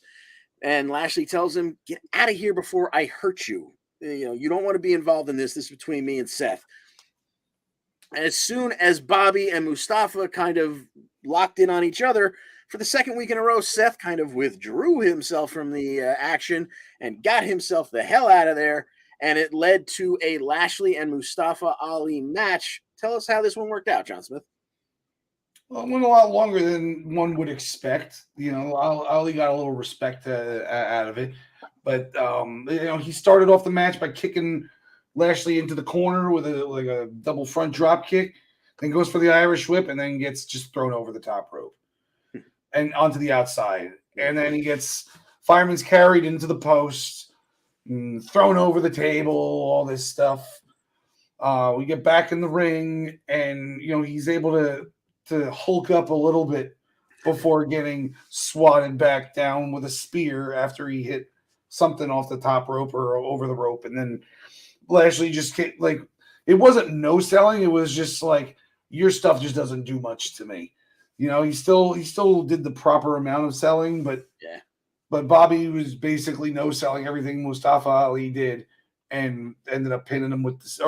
and Lashley tells him, "Get out of here before I hurt you. You don't want to be involved in this. This is between me and Seth." As soon as Bobby and Mustafa kind of locked in on each other for the second week in a row, Seth kind of withdrew himself from the action and got himself the hell out of there, and it led to a Lashley and Mustafa Ali match. Tell us how this one worked out, John Smith. Well, it went a lot longer than one would expect. Ali got a little respect out of it. But, he started off the match by kicking Lashley into the corner with a double front drop kick, then goes for the Irish whip, and then gets just thrown over the top rope and onto the outside. And then he gets fireman's carried into the post, thrown over the table, all this stuff. We get back in the ring, and, he's able to hulk up a little bit before getting swatted back down with a spear after he hit something off the top rope or over the rope. And then Lashley just it wasn't no selling. It was just like, your stuff just doesn't do much to me. He still did the proper amount of selling, but yeah. But Bobby was basically no selling everything Mustafa Ali did, and ended up pinning him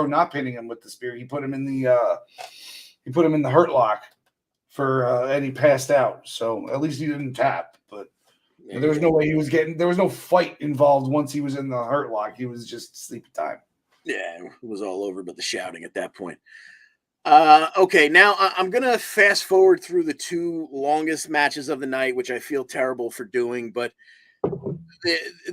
not pinning him with the spear. He put him in the hurt lock and he passed out. So at least he didn't tap, but there was no way there was no fight involved once he was in the hurt lock. He was just sleepy time. Yeah, it was all over but the shouting at that point. Okay, now I'm going to fast forward through the two longest matches of the night, which I feel terrible for doing, but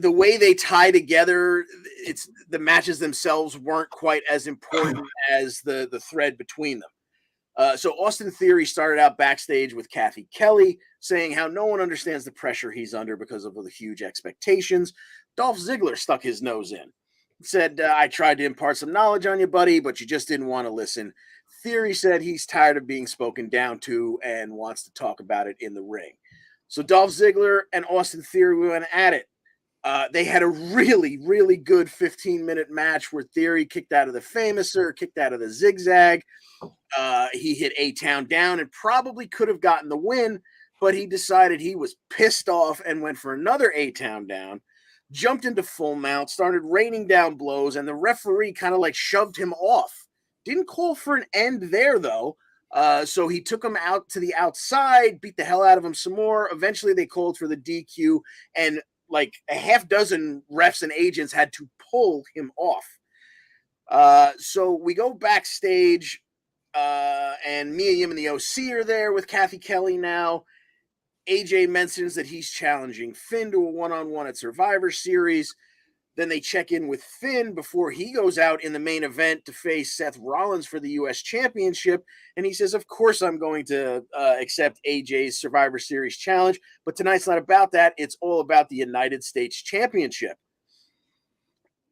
the way they tie together, it's the matches themselves weren't quite as important as the thread between them. So Austin Theory started out backstage with Kathy Kelly, saying how no one understands the pressure he's under because of the huge expectations. Dolph Ziggler stuck his nose in. Said, I tried to impart some knowledge on you, buddy, but you just didn't want to listen. Theory said he's tired of being spoken down to and wants to talk about it in the ring. So Dolph Ziggler and Austin Theory went at it. They had a really, really good 15-minute match where Theory kicked out of the Famouser, kicked out of the Zigzag. He hit A-Town down and probably could have gotten the win, but he decided he was pissed off and went for another A-Town down, jumped into full mount, started raining down blows, and the referee kind of like shoved him off. Didn't call for an end there, though. So he took him out to the outside, beat the hell out of him some more. Eventually, they called for the DQ, and like a half dozen refs and agents had to pull him off. So we go backstage, and Mia Yim and the OC are there with Kathy Kelly now. AJ mentions that he's challenging Finn to a one-on-one at Survivor Series. Then they check in with Finn before he goes out in the main event to face Seth Rollins for the U.S. Championship. And he says, of course, I'm going to accept AJ's Survivor Series challenge. But tonight's not about that. It's all about the United States Championship.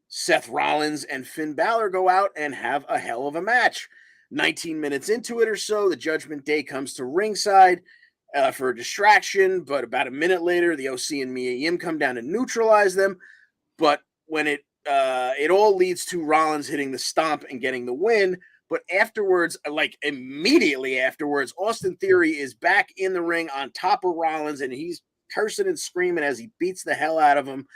Seth Rollins and Finn Balor go out and have a hell of a match. 19 minutes into it or so, the Judgment Day comes to ringside for a distraction. But about a minute later, the OC and Mia Yim come down to neutralize them. But when it all leads to Rollins hitting the stomp and getting the win. But afterwards, like immediately afterwards, Austin Theory is back in the ring on top of Rollins, and he's cursing and screaming as he beats the hell out of him.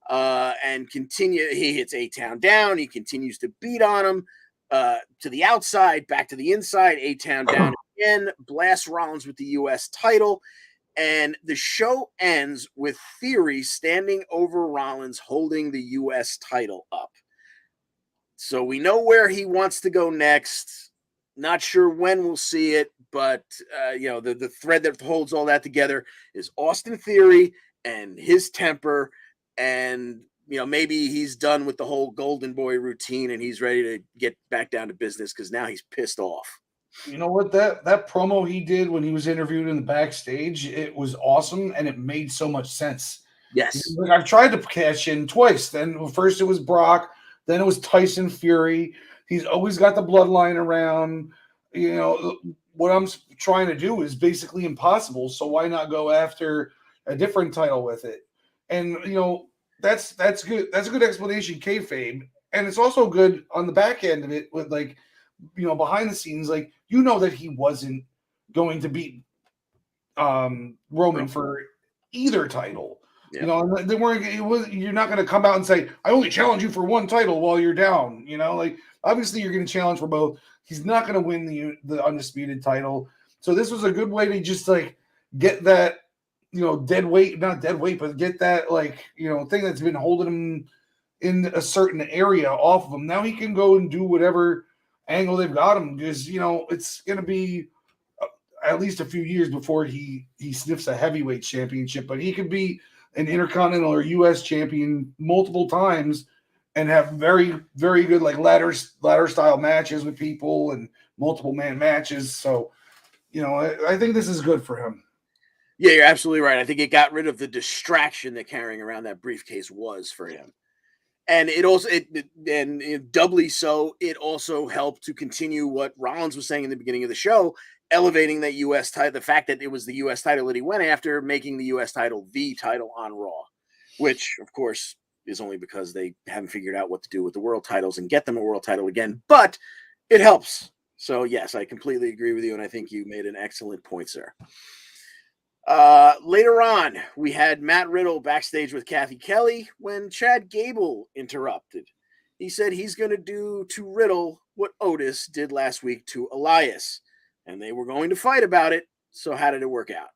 He hits A-Town down. He continues to beat on him to the outside, back to the inside, A-Town down again, blasts Rollins with the U.S. title. And the show ends with Theory standing over Rollins holding the U.S. title up. So we know where he wants to go next. Not sure when we'll see it, but the thread that holds all that together is Austin Theory and his temper. And, maybe he's done with the whole Golden Boy routine and he's ready to get back down to business because now he's pissed off. You know what? That promo he did when he was interviewed in the backstage, it was awesome and it made so much sense. Yes. I've tried to cash in twice. Then first it was Brock, then it was Tyson Fury. He's always got the bloodline around. What I'm trying to do is basically impossible. So why not go after a different title with it? And that's good. That's a good explanation, kayfabe. And it's also good on the back end of it with behind the scenes, that he wasn't going to beat Roman for either title. Yeah. They weren't. You're not going to come out and say, "I only challenge you for one title" while you're down. Obviously you're going to challenge for both. He's not going to win the undisputed title. So this was a good way to just get that dead weight, not dead weight, but get that thing that's been holding him in a certain area off of him. Now he can go and do whatever angle they've got him, because it's going to be at least a few years before he sniffs a heavyweight championship, but he could be an Intercontinental or U.S. champion multiple times and have very, very good ladder style matches with people and multiple man matches. So I think this is good for him. Yeah, you're absolutely right. I think it got rid of the distraction that carrying around that briefcase was for him. And it also, doubly so, it also helped to continue what Rollins was saying in the beginning of the show, elevating that U.S. title, the fact that it was the U.S. title that he went after, making the U.S. title the title on Raw, which, of course, is only because they haven't figured out what to do with the world titles and get them a world title again, but it helps. So, yes, I completely agree with you, and I think you made an excellent point, sir. Later on, we had Matt Riddle backstage with Kathy Kelly when Chad Gable interrupted. He said he's going to do to Riddle what Otis did last week to Elias, and they were going to fight about it. So how did it work out?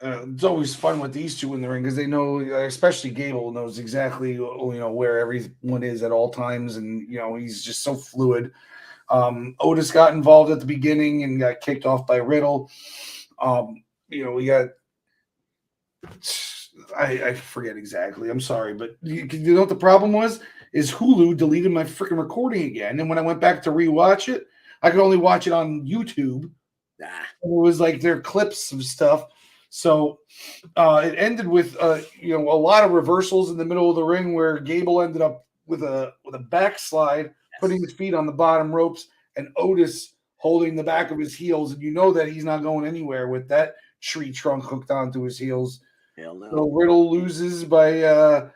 It's always fun with these two in the ring because they know, especially Gable knows exactly where everyone is at all times, and he's just so fluid. Otis got involved at the beginning and got kicked off by Riddle. We got I forget exactly. I'm sorry, but you know what the problem was? Is Hulu deleted my freaking recording again, and when I went back to rewatch it, I could only watch it on YouTube. Ah, It was like their clips of stuff. So it ended with a lot of reversals in the middle of the ring where Gable ended up with a backslide, putting his feet on the bottom ropes, and Otis holding the back of his heels, and you know that he's not going anywhere with that tree trunk hooked onto his heels. hell no. So Riddle loses by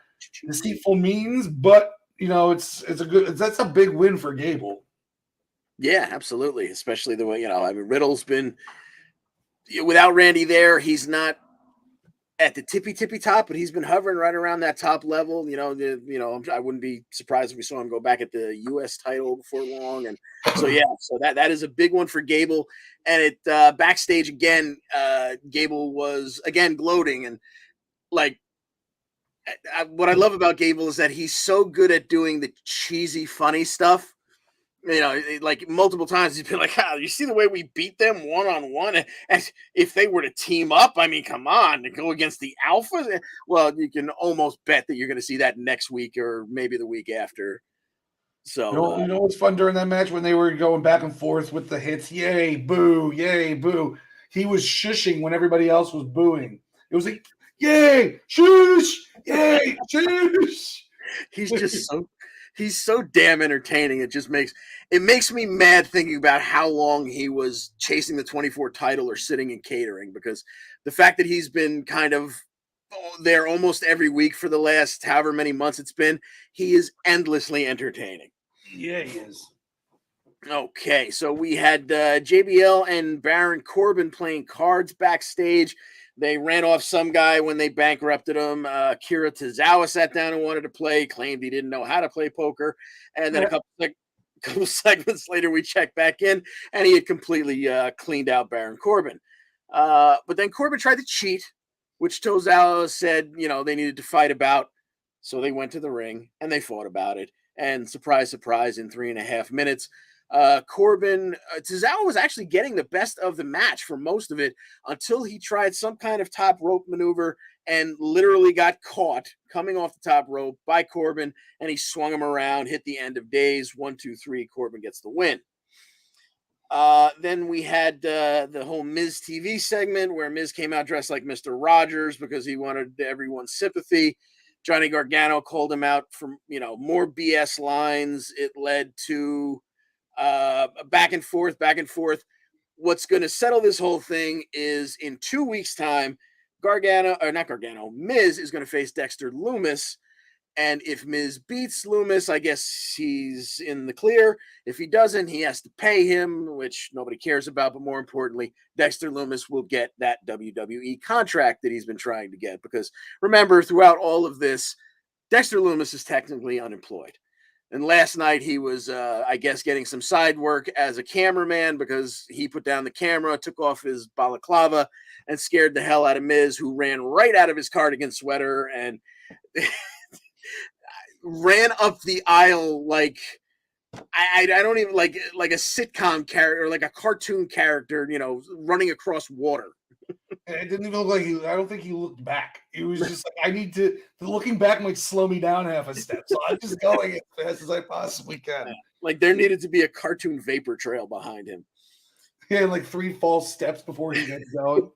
deceitful means, but that's a big win for Gable. Yeah, absolutely. Especially the way, Riddle's been without Randy there, he's not at the tippy top, but he's been hovering right around that top level. I wouldn't be surprised if we saw him go back at the U.S. title before long. And so that is a big one for Gable. And it backstage again, Gable was again gloating, and like what I love about Gable is that he's so good at doing the cheesy, funny stuff. Like multiple times he's been like, you see the way we beat them one-on-one? And if they were to team up, I mean, come on, to go against the Alphas? Well, you can almost bet that you're going to see that next week or maybe the week after. So, You know what's fun during that match when they were going back and forth with the hits? Yay, boo, yay, boo. He was shushing when everybody else was booing. It was like, yay, shush, yay, shush. he's so damn entertaining. It makes me mad thinking about how long he was chasing the 24 title or sitting in catering, because the fact that he's been kind of there almost every week for the last however many months it's been, he is endlessly entertaining. Yeah, he is. Okay, so we had JBL and Baron Corbin playing cards backstage. They ran off some guy when they bankrupted him. Kira Tozawa sat down and wanted to play, claimed he didn't know how to play poker. And then a couple segments later, we checked back in, and he had completely cleaned out Baron Corbin. But then Corbin tried to cheat, which Tozawa said, they needed to fight about. So they went to the ring, and they fought about it. And surprise, surprise, in 3.5 minutes, Tozawa was actually getting the best of the match for most of it until he tried some kind of top rope maneuver and literally got caught coming off the top rope by Corbin, and he swung him around, hit the end of days, 1, 2, 3, Corbin gets the win. Then we had the whole Miz TV segment where Miz came out dressed like Mr. Rogers because he wanted everyone's sympathy. Johnny Gargano called him out for, more BS lines. It led to back and forth. What's going to settle this whole thing is in 2 weeks' time, Miz is going to face Dexter Lumis. And if Miz beats Lumis, I guess he's in the clear. If he doesn't, he has to pay him, which nobody cares about. But more importantly, Dexter Lumis will get that WWE contract that he's been trying to get. Because remember, throughout all of this, Dexter Lumis is technically unemployed. And last night he was, I guess, getting some side work as a cameraman because he put down the camera, took off his balaclava, and scared the hell out of Miz, who ran right out of his cardigan sweater and ran up the aisle like I don't even like a sitcom character, like a cartoon character, running across water. It didn't even look like I don't think he looked back. He was just like, looking back might slow me down half a step. So I'm just going as fast as I possibly can. Like there needed to be a cartoon vapor trail behind him. Yeah, like 3 false steps before he gets going.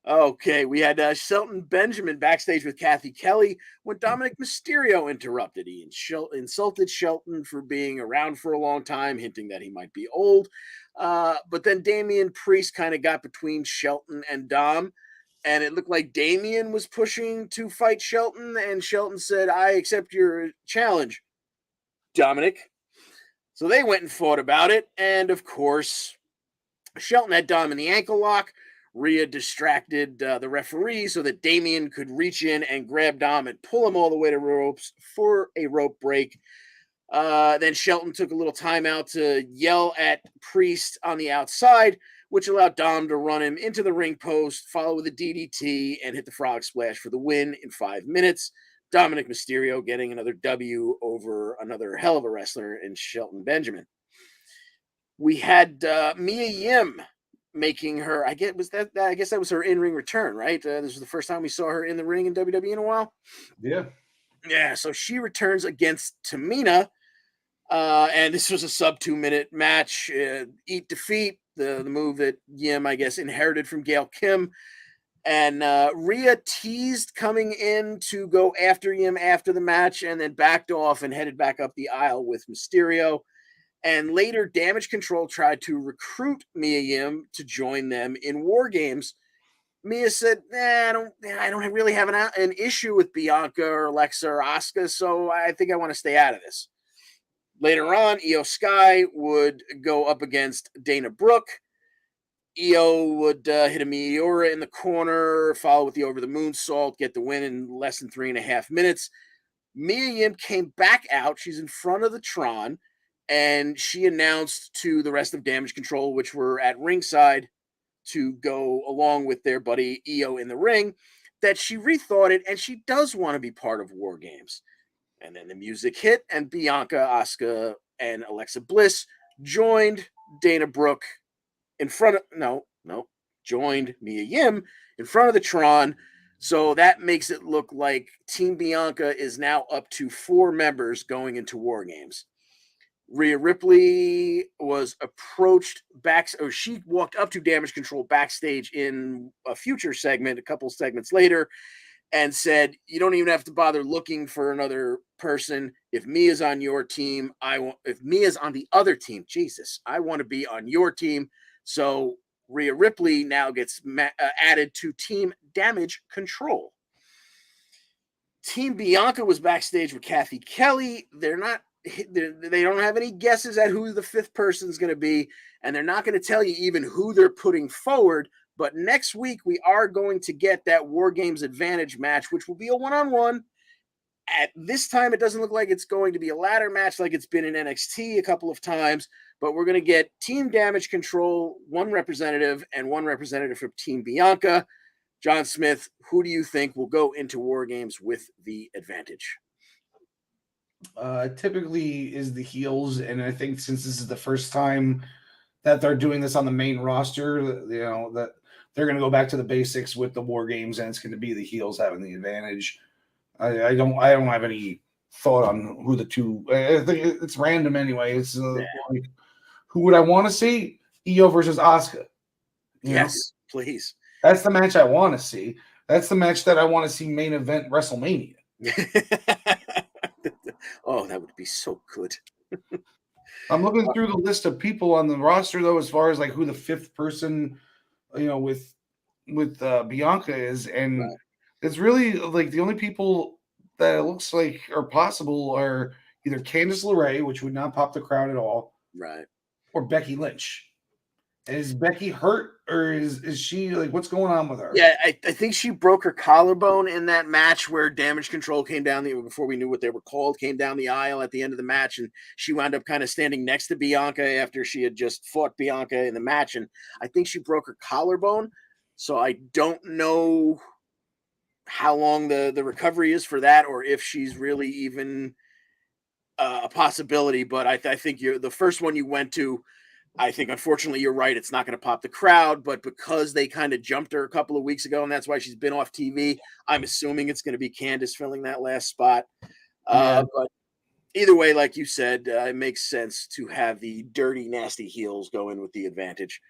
Okay, we had Shelton Benjamin backstage with Kathy Kelly when Dominic Mysterio interrupted. He insulted Shelton for being around for a long time, hinting that he might be old. But then Damian Priest kind of got between Shelton and Dom, and it looked like Damian was pushing to fight Shelton, and Shelton said, "I accept your challenge, Dominic." So they went and fought about it, and of course, Shelton had Dom in the ankle lock. Rhea distracted the referee so that Damian could reach in and grab Dom and pull him all the way to ropes for a rope break. Then Shelton took a little timeout to yell at Priest on the outside, which allowed Dom to run him into the ring post, follow with a DDT, and hit the frog splash for the win in 5 minutes. Dominic Mysterio getting another W over another hell of a wrestler in Shelton Benjamin. We had Mia Yim making her. I guess that was her in-ring return, right? This was the first time we saw her in the ring in WWE in a while. Yeah. Yeah, so she returns against Tamina, and this was a sub 2-minute match. Eat Defeat, the move that Yim, I guess, inherited from Gail Kim. And Rhea teased coming in to go after Yim after the match and then backed off and headed back up the aisle with Mysterio. And later, Damage Control tried to recruit Mia Yim to join them in War Games. Mia said, I don't really have an issue with Bianca or Alexa or Asuka, so I think I want to stay out of this. Later on, Io Sky would go up against Dana Brooke. Io would hit a Meteora in the corner, follow with the over the moonsault, get the win in less than 3.5 minutes. Mia Yim came back out. She's in front of the Tron, and she announced to the rest of Damage Control, which were at ringside to go along with their buddy Io in the ring, that she rethought it and she does want to be part of War Games. And then the music hit, and Bianca, Asuka, and Alexa Bliss joined Dana Brooke in front of joined Mia Yim in front of the Tron. So that makes it look like Team Bianca is now up to 4 members going into War Games. Rhea Ripley was approached she walked up to Damage Control backstage in a future segment, a couple segments later, and said, "You don't even have to bother looking for another person. If Mia's on your team, if Mia's on the other team, Jesus, I want to be on your team." So Rhea Ripley now gets added to Team Damage Control. Team Bianca was backstage with Kathy Kelly. They don't have any guesses at who the 5th person is going to be, and they're not going to tell you even who they're putting forward. But next week, we are going to get that War Games Advantage match, which will be a one-on-one. At this time, it doesn't look like it's going to be a ladder match like it's been in NXT a couple of times, but we're going to get Team Damage Control, 1 representative, and 1 representative from Team Bianca. John Smith, who do you think will go into War Games with the advantage? Typically is the heels, and I think since this is the first time that they're doing this on the main roster, that they're going to go back to the basics with the War Games, and it's going to be the heels having the advantage. I don't have any thought on who the two. I think it's random anyway. It's like, who would I want to see? Io versus Asuka. Yes, please. That's the match I want to see. That's the match that I want to see main event WrestleMania. Oh, that would be so good. I'm looking through the list of people on the roster, though, as far as like who the 5th person, with Bianca is, and right. It's really like the only people that it looks like are possible are either Candice LeRae, which would not pop the crowd at all, right, or Becky Lynch. Is Becky hurt, or is she like, what's going on with her? Yeah, I think she broke her collarbone in that match where Damage Control came down before we knew what they were called, came down the aisle at the end of the match, and she wound up kind of standing next to Bianca after she had just fought Bianca in the match, and I think she broke her collarbone. So I don't know how long the recovery is for that, or if she's really even a possibility. But I think the first one you went to, I think, unfortunately, you're right. It's not going to pop the crowd, but because they kind of jumped her a couple of weeks ago, and that's why she's been off TV, I'm assuming it's going to be Candice filling that last spot. But either way, like you said, it makes sense to have the dirty, nasty heels go in with the advantage.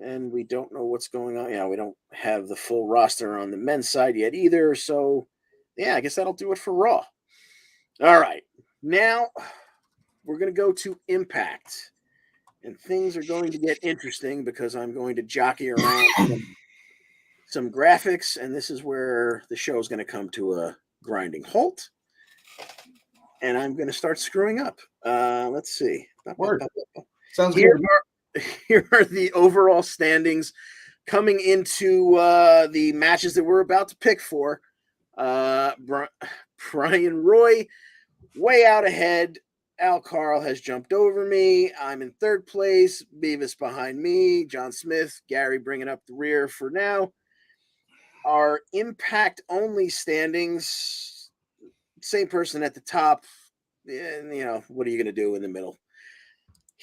And we don't know what's going on. Yeah, we don't have the full roster on the men's side yet either. So, yeah, I guess that'll do it for Raw. All right. Now we're going to go to Impact, and things are going to get interesting because I'm going to jockey around some graphics, and this is where the show is going to come to a grinding halt, and I'm going to start screwing up. Let's see. Word. Sounds good. Here are the overall standings coming into the matches that we're about to pick for. Brian Roy, way out ahead. Karl has jumped over me. I'm in 3rd place. Beavis behind me. John Smith, Gary bringing up the rear for now. Our Impact-only standings, same person at the top. And, what are you going to do in the middle?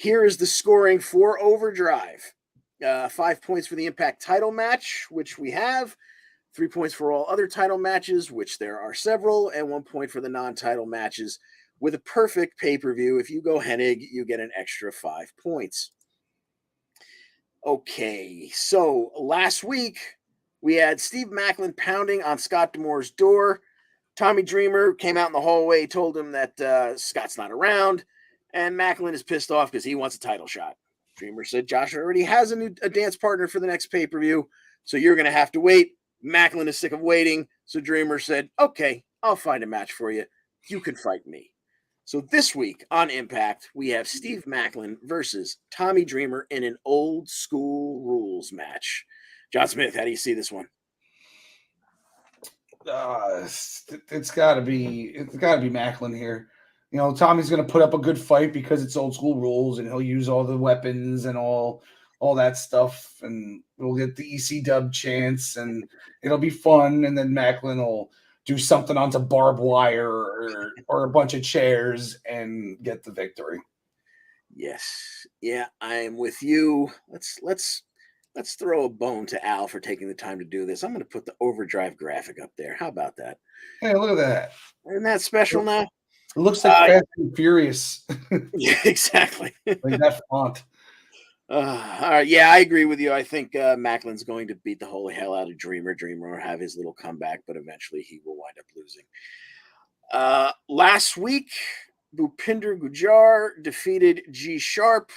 Here is the scoring for Overdrive. 5 points for the Impact title match, which we have. 3 points for all other title matches, which there are several, and 1 point for the non-title matches. With a perfect pay-per-view, if you go Hennig, you get an extra 5 points. Okay, so last week we had Steve Maclin pounding on Scott D'Amore's door. Tommy Dreamer came out in the hallway, told him that Scott's not around, and Maclin is pissed off because he wants a title shot. Dreamer said Josh already has a dance partner for the next pay-per-view, so you're going to have to wait. Maclin is sick of waiting, so Dreamer said, okay, I'll find a match for you. You can fight me. So this week on Impact, we have Steve Maclin versus Tommy Dreamer in an old school rules match. John Smith, how do you see this one? It's got to be Maclin here. You know, Tommy's going to put up a good fight because it's old school rules, and he'll use all the weapons and all that stuff, and we'll get the EC dub chance, and it'll be fun. And then Maclin will do something onto barbed wire or a bunch of chairs and get the victory. Yes, yeah, I'm with you. Let's throw a bone to Al for taking the time to do this. I'm going to put the Overdrive graphic up there. How about that? Hey, look at that! Isn't that special now? It looks like Fast and Furious. Yeah, exactly. Like that font. All right, yeah, I agree with you. I think Maclin's going to beat the holy hell out of Dreamer. Dreamer will have his little comeback, but eventually he will wind up losing. Last week, Bhupinder Gujjar defeated G Sharp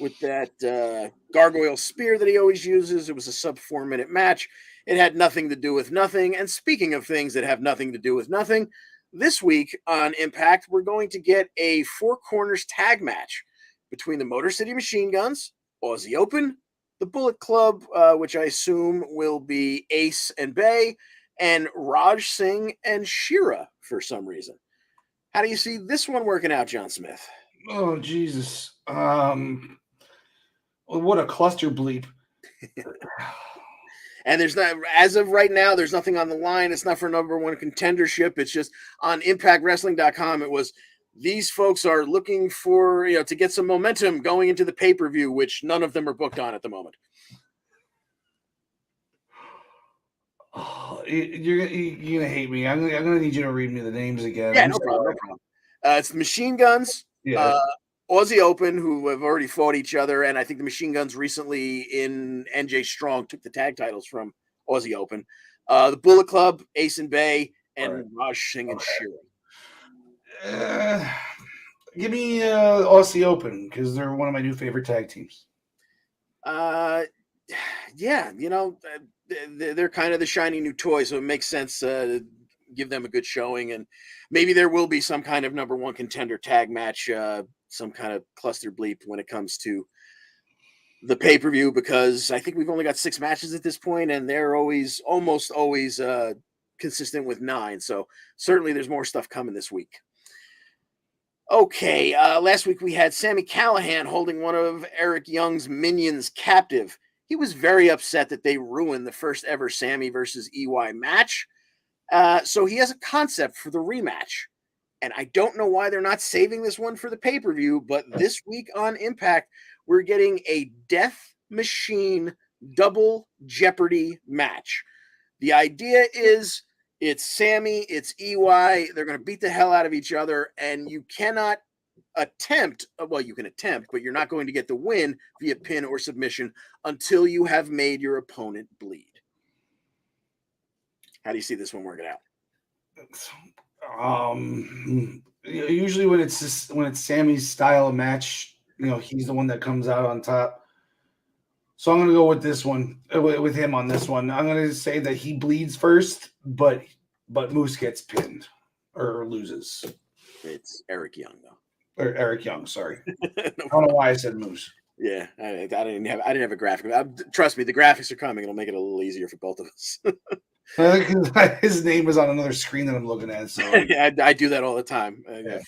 with that gargoyle spear that he always uses. It was a sub 4-minute match. It had nothing to do with nothing. And speaking of things that have nothing to do with nothing, this week on Impact, we're going to get a 4 corners tag match between the Motor City Machine Guns, Aussie Open, the Bullet Club, which I assume will be Ace and Bay, and Raj Singh and Shira for some reason. How do you see this one working out, John Smith? Oh, Jesus. What a cluster bleep. And there's not, as of right now, there's nothing on the line. It's not for number 1 contendership. It's just on ImpactWrestling.com. It was, these folks are looking for, to get some momentum going into the pay-per-view, which none of them are booked on at the moment. Oh, you're going to hate me. I'm going to need you to read me the names again. Yeah, no problem. It's the Machine Guns, Aussie Open, who have already fought each other, and I think the Machine Guns recently in NJ Strong took the tag titles from Aussie Open. The Bullet Club, Ace and Bay, and Raj Singh and Shira. Give me Aussie Open because they're one of my new favorite tag teams. Yeah, they're kind of the shiny new toy, so it makes sense to give them a good showing, and maybe there will be some kind of number 1 contender tag match, some kind of cluster bleep when it comes to the pay-per-view, because I think we've only got 6 matches at this point, and they're almost always consistent with 9. So certainly there's more stuff coming this week. Okay, last week we had Sami Callihan holding one of Eric Young's minions captive. He was very upset that they ruined the first ever Sami versus EY match. So he has a concept for the rematch. And I don't know why they're not saving this one for the pay-per-view, but this week on Impact, we're getting a Death Machine double Jeopardy match. The idea is it's Sami, it's EY. They're going to beat the hell out of each other, and you cannot attempt, well, you can attempt, but you're not going to get the win via pin or submission until you have made your opponent bleed. How do you see this one working out? Usually when it's Sami's style of match, he's the one that comes out on top. So I'm going to go with this one, with him on this one. I'm going to say that he bleeds first, but Moose gets pinned or loses. It's Eric Young, though. Or Eric Young, sorry. I don't know why I said Moose. Yeah, I didn't have a graphic. Trust me, the graphics are coming. It'll make it a little easier for both of us. I think his name is on another screen that I'm looking at. So yeah, I do that all the time. I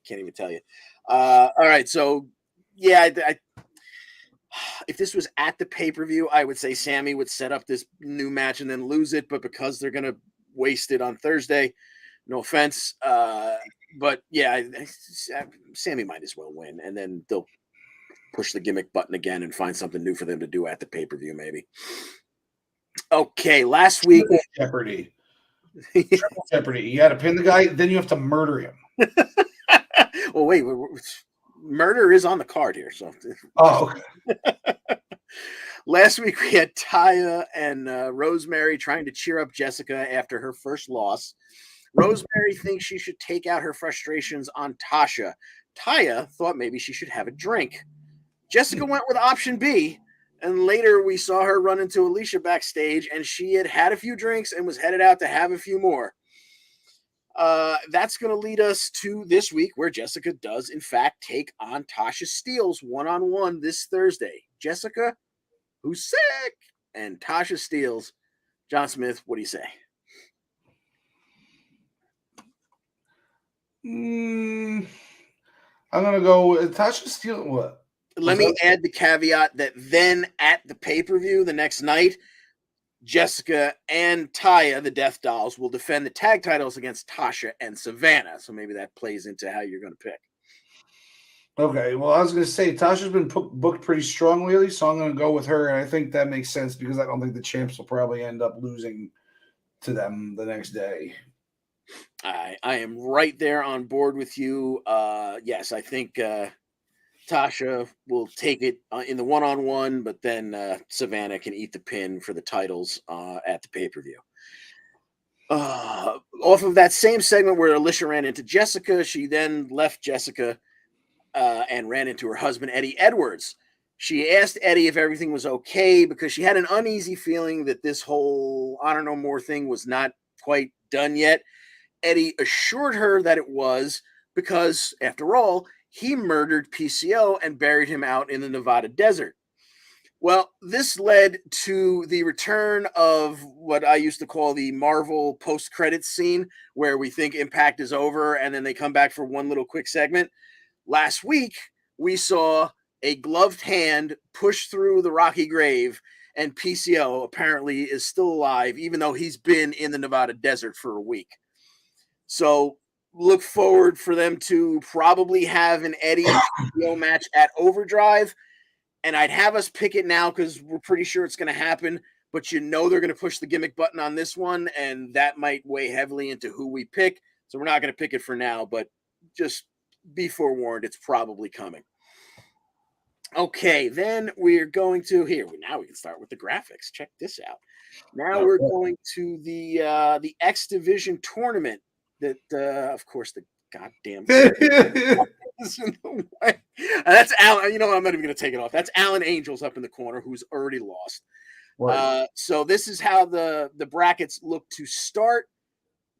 can't even tell you. All right, so yeah, if this was at the pay-per-view, I would say Sami would set up this new match and then lose it. But because they're going to waste it on Thursday, no offense. But yeah, Sami might as well win, and then they'll push the gimmick button again and find something new for them to do at the pay-per-view, maybe. Okay, last week. Jeopardy. Triple Jeopardy. You got to pin the guy, then you have to murder him. Well, wait, murder is on the card here. So, okay. Last week we had Taya and Rosemary trying to cheer up Jessica after her first loss. Rosemary thinks she should take out her frustrations on Tasha. Taya thought maybe she should have a drink. Jessica went with option B, and later we saw her run into Alicia backstage, and she had a few drinks and was headed out to have a few more. That's going to lead us to this week where Jessica does, in fact, take on Tasha Steelz one-on-one this Thursday. Jessica, who's sick, and Tasha Steelz. John Smith, what do you say? I'm going to go with Tasha Steelz. What? Let me add the caveat that then at the pay-per-view the next night, Jessica and Taya, the Death Dolls, will defend the tag titles against Tasha and Savannah. So maybe that plays into how you're going to pick. Okay, well, I was going to say Tasha's been booked pretty strong lately, so I'm going to go with her, and I think that makes sense because I don't think the champs will probably end up losing to them the next day. I am right there on board with you. Yes, I think Tasha will take it in the one-on-one, but then Savannah can eat the pin for the titles at the pay-per-view. Off of that same segment where Alicia ran into Jessica, she then left Jessica and ran into her husband, Eddie Edwards. She asked Eddie if everything was okay because she had an uneasy feeling that this whole Honor No More thing was not quite done yet. Eddie assured her that it was because, after all, he murdered PCO and buried him out in the Nevada desert. Well, this led to the return of what I used to call the Marvel post-credits scene, where we think Impact is over and then they come back for one little quick segment. Last week, we saw a gloved hand push through the rocky grave, and PCO apparently is still alive, even though he's been in the Nevada desert for a week. So look forward for them to probably have an Eddie PCO match at Overdrive. And I'd have us pick it now because we're pretty sure it's going to happen. But they're going to push the gimmick button on this one, and that might weigh heavily into who we pick. So we're not going to pick it for now, but just be forewarned, it's probably coming. Okay, then we're going to now we can start with the graphics. Check this out. Now we're going to the X Division tournament that, of course, the goddamn is in the way. That's Alan. You know what? I'm not even going to take it off. That's Alan Angels up in the corner, who's already lost. Right. So this is how the brackets look to start.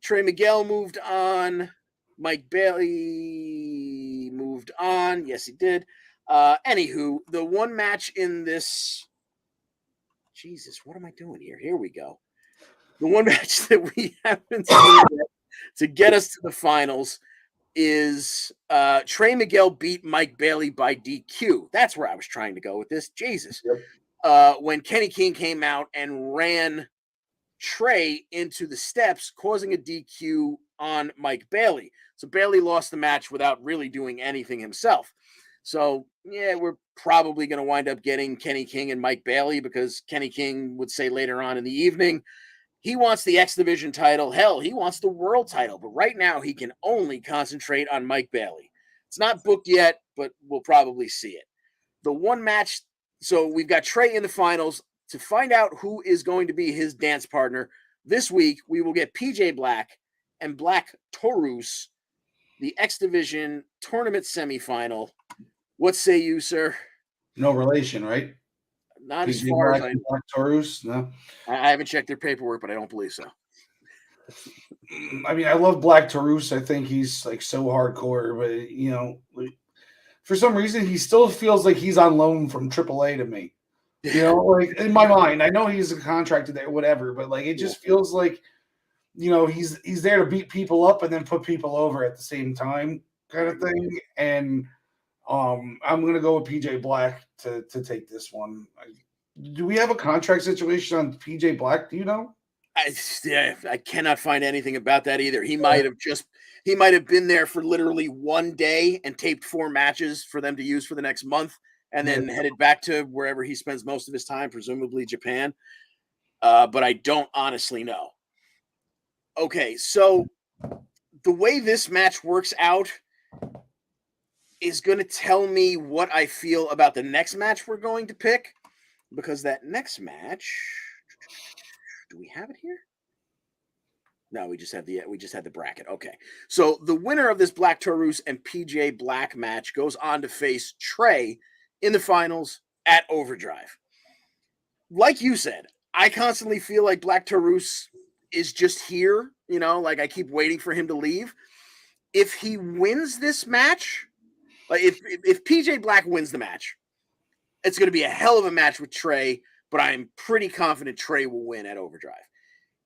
Trey Miguel moved on. Mike Bailey moved on. Yes, he did. Anywho, the one match in this. Jesus, what am I doing here? Here we go. The one match that we happen to get us to the finals is Trey Miguel beat Mike Bailey by DQ. That's where I was trying to go with this. Jesus. Yep. When Kenny King came out and ran Trey into the steps, causing a DQ on Mike Bailey. So Bailey lost the match without really doing anything himself. So, yeah, we're probably going to wind up getting Kenny King and Mike Bailey because Kenny King would say later on in the evening, he wants the X Division title. Hell, he wants the world title. But right now, he can only concentrate on Mike Bailey. It's not booked yet, but we'll probably see it. The one match, so we've got Trey in the finals. To find out who is going to be his dance partner this week, we will get PJ Black and Black Taurus, the X Division tournament semifinal. What say you, sir? No relation, right? Not as far as I know. Black Taurus, no. I haven't checked their paperwork, but I don't believe so. I mean, I love Black Taurus. I think he's like so hardcore, but you know, for some reason, he still feels like he's on loan from AAA to me. You know, like in my mind, I know he's contracted there, whatever, but like it just feels like, you know, he's there to beat people up and then put people over at the same time, kind of thing. And I'm gonna go with PJ Black to take this one. Do we have a contract situation on PJ Black? Do you know? I cannot find anything about that either. He might have been there for literally one day and taped 4 matches for them to use for the next month, and then headed back to wherever he spends most of his time, presumably Japan. But I don't honestly know. Okay, so the way this match works out is going to tell me what I feel about the next match we're going to pick, because that next match, do we have it here? No, we just had the bracket. Okay, so the winner of this Black Taurus and PJ Black match goes on to face Trey in the finals at Overdrive. Like you said, I constantly feel like Black Taurus is just here. Like I keep waiting for him to leave. If he wins this match. Like if PJ Black wins the match, it's going to be a hell of a match with Trey, but I'm pretty confident Trey will win at Overdrive.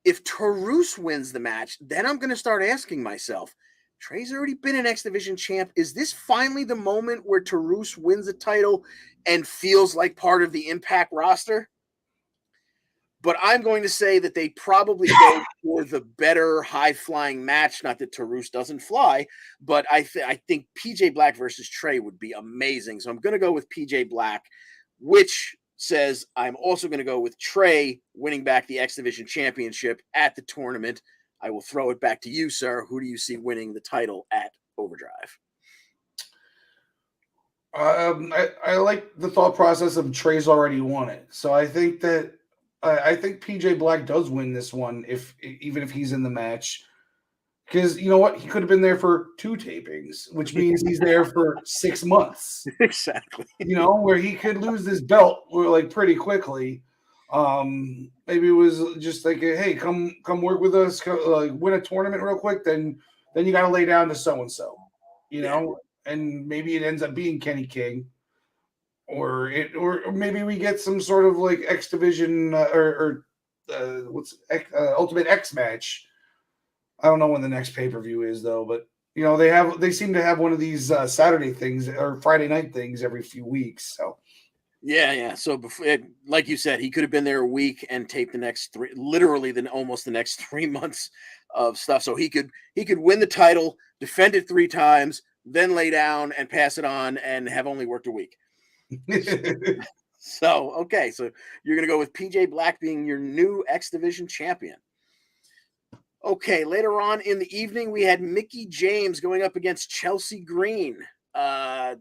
If Taurus wins the match, then I'm going to start asking myself, Trey's already been an X Division champ. Is this finally the moment where Taurus wins a title and feels like part of the Impact roster? But I'm going to say that they probably go for the better high-flying match. Not that Taurus doesn't fly, but I think PJ Black versus Trey would be amazing. So I'm going to go with PJ Black, which says I'm also going to go with Trey winning back the X Division Championship at the tournament. I will throw it back to you, sir. Who do you see winning the title at Overdrive? I like the thought process of Trey's already won it. So I think that I think PJ Black does win this one, even if he's in the match, because you know what, he could have been there for 2 tapings, which means he's there for 6 months. Exactly. Where he could lose this belt like pretty quickly. Maybe it was just like, hey, come work with us, win a tournament real quick. Then you got to lay down to so and so, and maybe it ends up being Kenny King. Or maybe we get some sort of like X Division Ultimate X match. I don't know when the next pay-per-view is though, but they seem to have one of these Saturday things or Friday night things every few weeks. So yeah. So before, like you said, he could have been there a week and taped the next almost the next 3 months of stuff. So he could win the title, defend it 3 times, then lay down and pass it on, and have only worked a week. So you're going to go with PJ Black being your new X Division champion. Okay, later on in the evening, we had Mickie James going up against Chelsea Green. I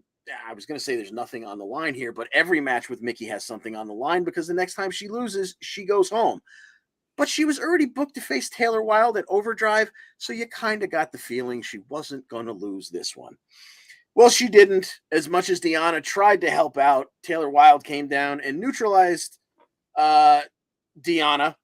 was going to say there's nothing on the line here, but every match with Mickie has something on the line because the next time she loses, she goes home. But she was already booked to face Taylor Wilde at Overdrive, so you kind of got the feeling she wasn't going to lose this one. Well, she didn't. As much as Deonna tried to help out, Taylor Wilde came down and neutralized Deonna,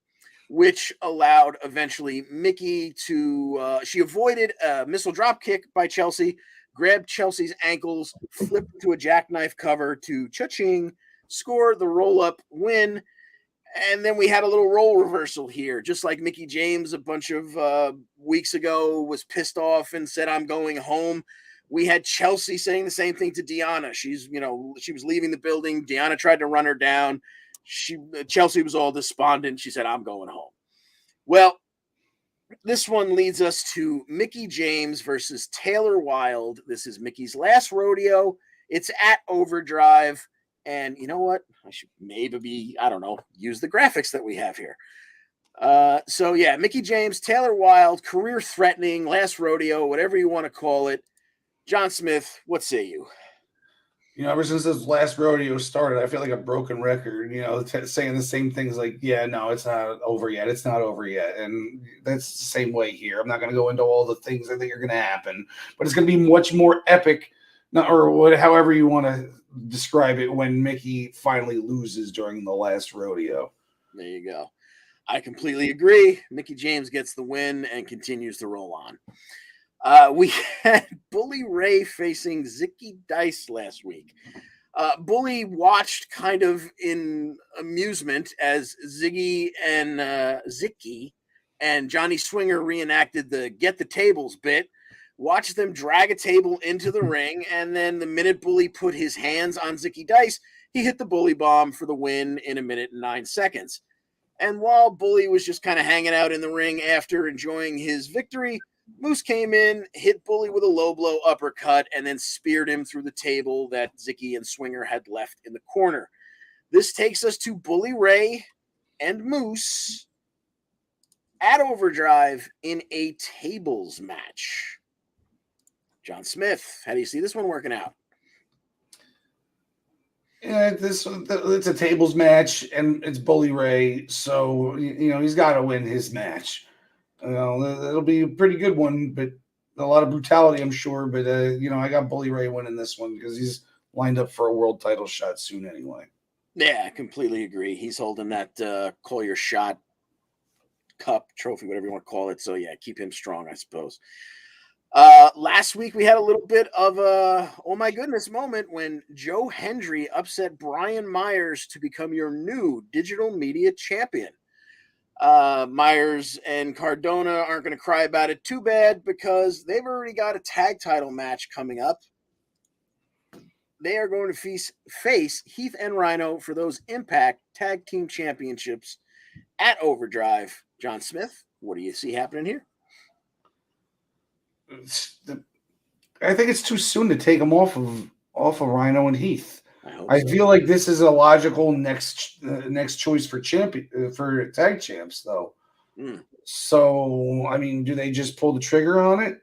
which allowed eventually Mickie to she avoided a missile drop kick by Chelsea, grabbed Chelsea's ankles, flipped into a jackknife cover to cha-ching, score the roll-up win. And then we had a little role reversal here, just like Mickie James a bunch of weeks ago was pissed off and said, I'm going home. We had Chelsea saying the same thing to Deonna. She was leaving the building. Deonna tried to run her down. Chelsea was all despondent. She said, I'm going home. Well, this one leads us to Mickie James versus Taylor Wilde. This is Mickey's last rodeo. It's at Overdrive. And you know what? I should maybe use the graphics that we have here. Mickie James, Taylor Wilde, career threatening, last rodeo, whatever you want to call it. John Smith, what say you? Ever since this last rodeo started, I feel like a broken record, saying the same things like, yeah, no, it's not over yet. It's not over yet. And that's the same way here. I'm not going to go into all the things I think are going to happen, but it's going to be much more epic, however you want to describe it, when Mickie finally loses during the last rodeo. There you go. I completely agree. Mickie James gets the win and continues to roll on. We had Bully Ray facing Zicky Dice last week. Bully watched kind of in amusement as Ziggy and Johnny Swinger reenacted the get the tables bit, watched them drag a table into the ring, and then the minute Bully put his hands on Zicky Dice, he hit the Bully Bomb for the win in 1 minute and 9 seconds. And while Bully was just kind of hanging out in the ring after enjoying his victory, Moose came in, hit Bully with a low blow uppercut, and then speared him through the table that Zicky and Swinger had left in the corner. This takes us to Bully Ray and Moose at Overdrive in a tables match. John Smith, how do you see this one working out? Yeah, it's a tables match, and it's Bully Ray, so he's got to win his match. It'll be a pretty good one, but a lot of brutality, I'm sure. But I got Bully Ray winning this one because he's lined up for a world title shot soon anyway. Yeah, I completely agree. He's holding that call your shot cup, trophy, whatever you want to call it. So yeah, keep him strong, I suppose. Last week we had a little bit of a oh my goodness moment when Joe Hendry upset Brian Myers to become your new digital media champion. Myers and Cardona aren't going to cry about it too bad because they've already got a tag title match coming up. They are going to face Heath and Rhino for those Impact Tag Team Championships at Overdrive. John Smith, what do you see happening here? I think it's too soon to take him off of Rhino and Heath. I so. feel like this is a logical next choice for tag champs, though. So, I mean, do they just pull the trigger on it?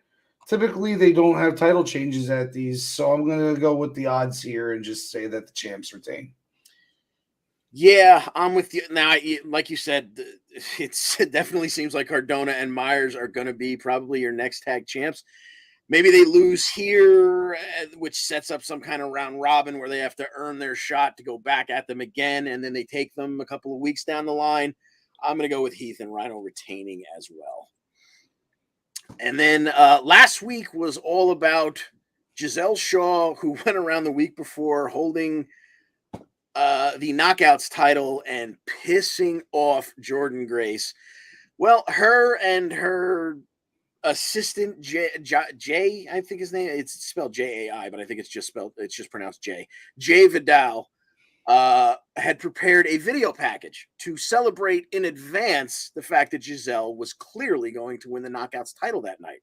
Typically, they don't have title changes at these, so I'm going to go with the odds here and just say that the champs retain. Yeah, I'm with you. Now, like you said, it definitely seems like Cardona and Myers are going to be probably your next tag champs. Maybe they lose here, which sets up some kind of round robin where they have to earn their shot to go back at them again, and then they take them a couple of weeks down the line. I'm going to go with Heath and Rhino retaining as well. And then last week was all about Giselle Shaw, who went around the week before holding the Knockouts title and pissing off Jordynne Grace. Well, her and her assistant Jay, I think his name, it's spelled Jai, but I think it's just pronounced Jay Vidal, had prepared a video package to celebrate in advance the fact that Giselle was clearly going to win the Knockouts title that night.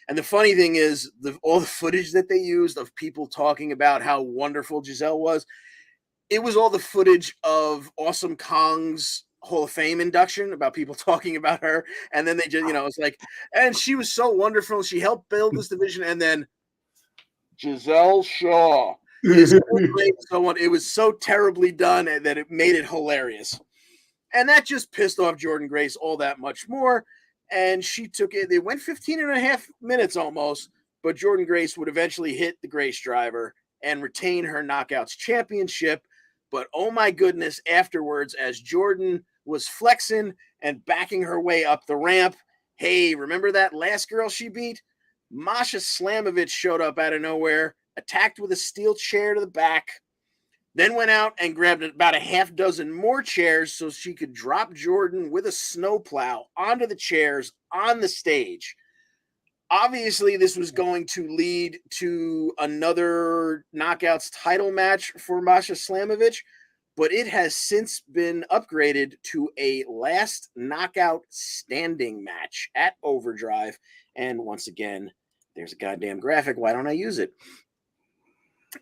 And the funny thing is, all the footage that they used of people talking about how wonderful Giselle was, it was all the footage of Awesome Kong's Hall of Fame induction, about people talking about her. And then they just, it's like, and she was so wonderful. She helped build this division. And then Giselle Shaw is so great. It was so terribly done that it made it hilarious. And that just pissed off Jordynne Grace all that much more. And she took it. They went 15 and a half minutes almost, but Jordynne Grace would eventually hit the Grace driver and retain her Knockouts championship. But oh my goodness, afterwards, as Jordynne was flexing and backing her way up the ramp, hey, remember that last girl she beat? Masha Slamovich showed up out of nowhere, attacked with a steel chair to the back, then went out and grabbed about a half dozen more chairs so she could drop Jordynne with a snowplow onto the chairs on the stage. Obviously, this was going to lead to another Knockouts title match for Masha Slamovich, but it has since been upgraded to a last knockout standing match at Overdrive. And once again, there's a goddamn graphic. Why don't I use it?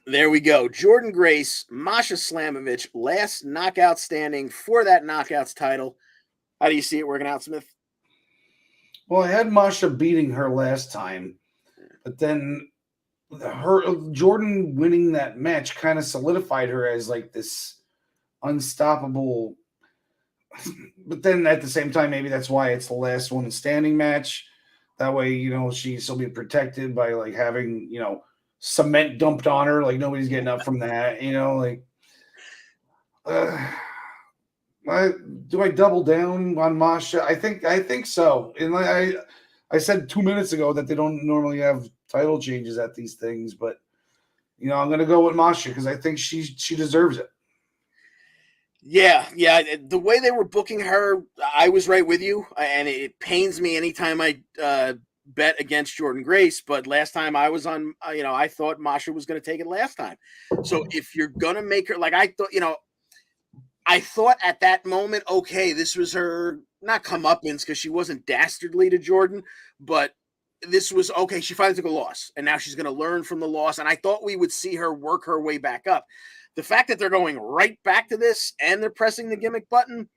There we go. Jordynne Grace, Masha Slamovich, last knockout standing for that Knockouts title. How do you see it working out, Smith? Well, I had Masha beating her last time, but then Jordynne winning that match kind of solidified her as like this unstoppable. But then at the same time, maybe that's why it's the last one standing match. That way, she'll still be protected by like having, cement dumped on her. Like nobody's getting up from that, do I double down on Masha? I think so. And I said 2 minutes ago that they don't normally have title changes at these things, but I'm going to go with Masha because I think she deserves it. Yeah. The way they were booking her, I was right with you, and it pains me anytime I bet against Jordynne Grace. But last time I was on, I thought Masha was going to take it last time. So if you're going to make her, like I thought, I thought at that moment, okay, this was her, not comeuppance because she wasn't dastardly to Jordynne, but this was okay. She finally took a loss, and now she's going to learn from the loss. And I thought we would see her work her way back up. The fact that they're going right back to this and they're pressing the gimmick button,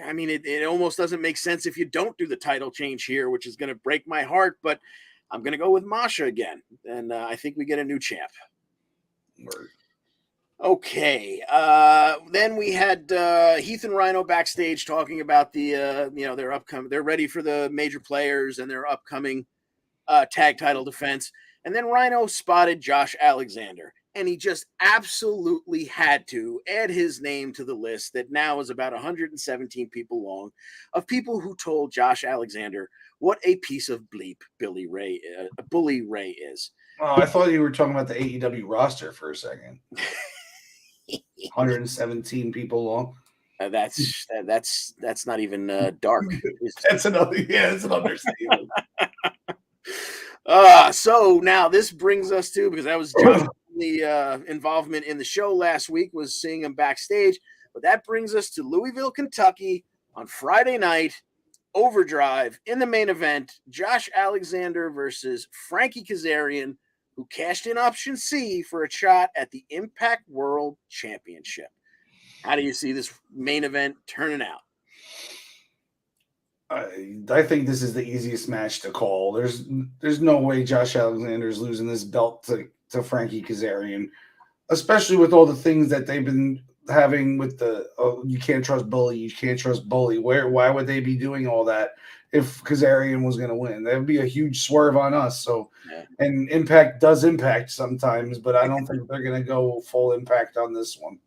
I mean, it almost doesn't make sense if you don't do the title change here, which is going to break my heart. But I'm going to go with Masha again, and I think we get a new champ. Word. Okay. Then we had Heath and Rhino backstage talking about the their upcoming. They're ready for the major players and their upcoming tag title defense. And then Rhino spotted Josh Alexander, and he just absolutely had to add his name to the list that now is about 117 people long of people who told Josh Alexander what a piece of bleep Bully Ray is. Oh, I thought you were talking about the AEW roster for a second. 117 people long. That's not even dark. That's another. Yeah, it's an understatement. So now this brings us to, because that was Josh's involvement in the show last week, was seeing him backstage, but that brings us to Louisville, Kentucky on Friday night. Overdrive in the main event. Josh Alexander versus Frankie Kazarian, who cashed in option C for a shot at the Impact World Championship. How do you see this main event turning out? I think this is the easiest match to call. There's no way Josh Alexander is losing this belt to Frankie Kazarian, especially with all the things that they've been having with the you can't trust Bully, you can't trust Bully. Why would they be doing all that if Kazarian was going to win? That would be a huge swerve on us. So, yeah. And Impact does impact sometimes, but I don't think they're going to go full Impact on this one.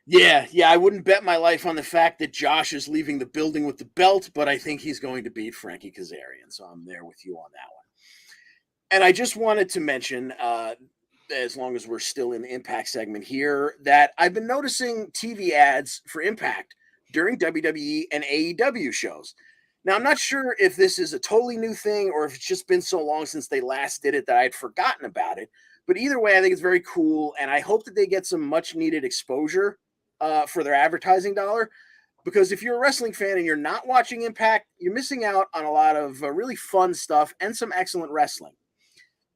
Yeah, I wouldn't bet my life on the fact that Josh is leaving the building with the belt, but I think he's going to beat Frankie Kazarian, so I'm there with you on that one. And I just wanted to mention, as long as we're still in the Impact segment here, that I've been noticing TV ads for Impact during WWE and AEW shows. Now, I'm not sure if this is a totally new thing or if it's just been so long since they last did it that I had forgotten about it. But either way, I think it's very cool, and I hope that they get some much-needed exposure for their advertising dollar. Because if you're a wrestling fan and you're not watching Impact, you're missing out on a lot of really fun stuff and some excellent wrestling.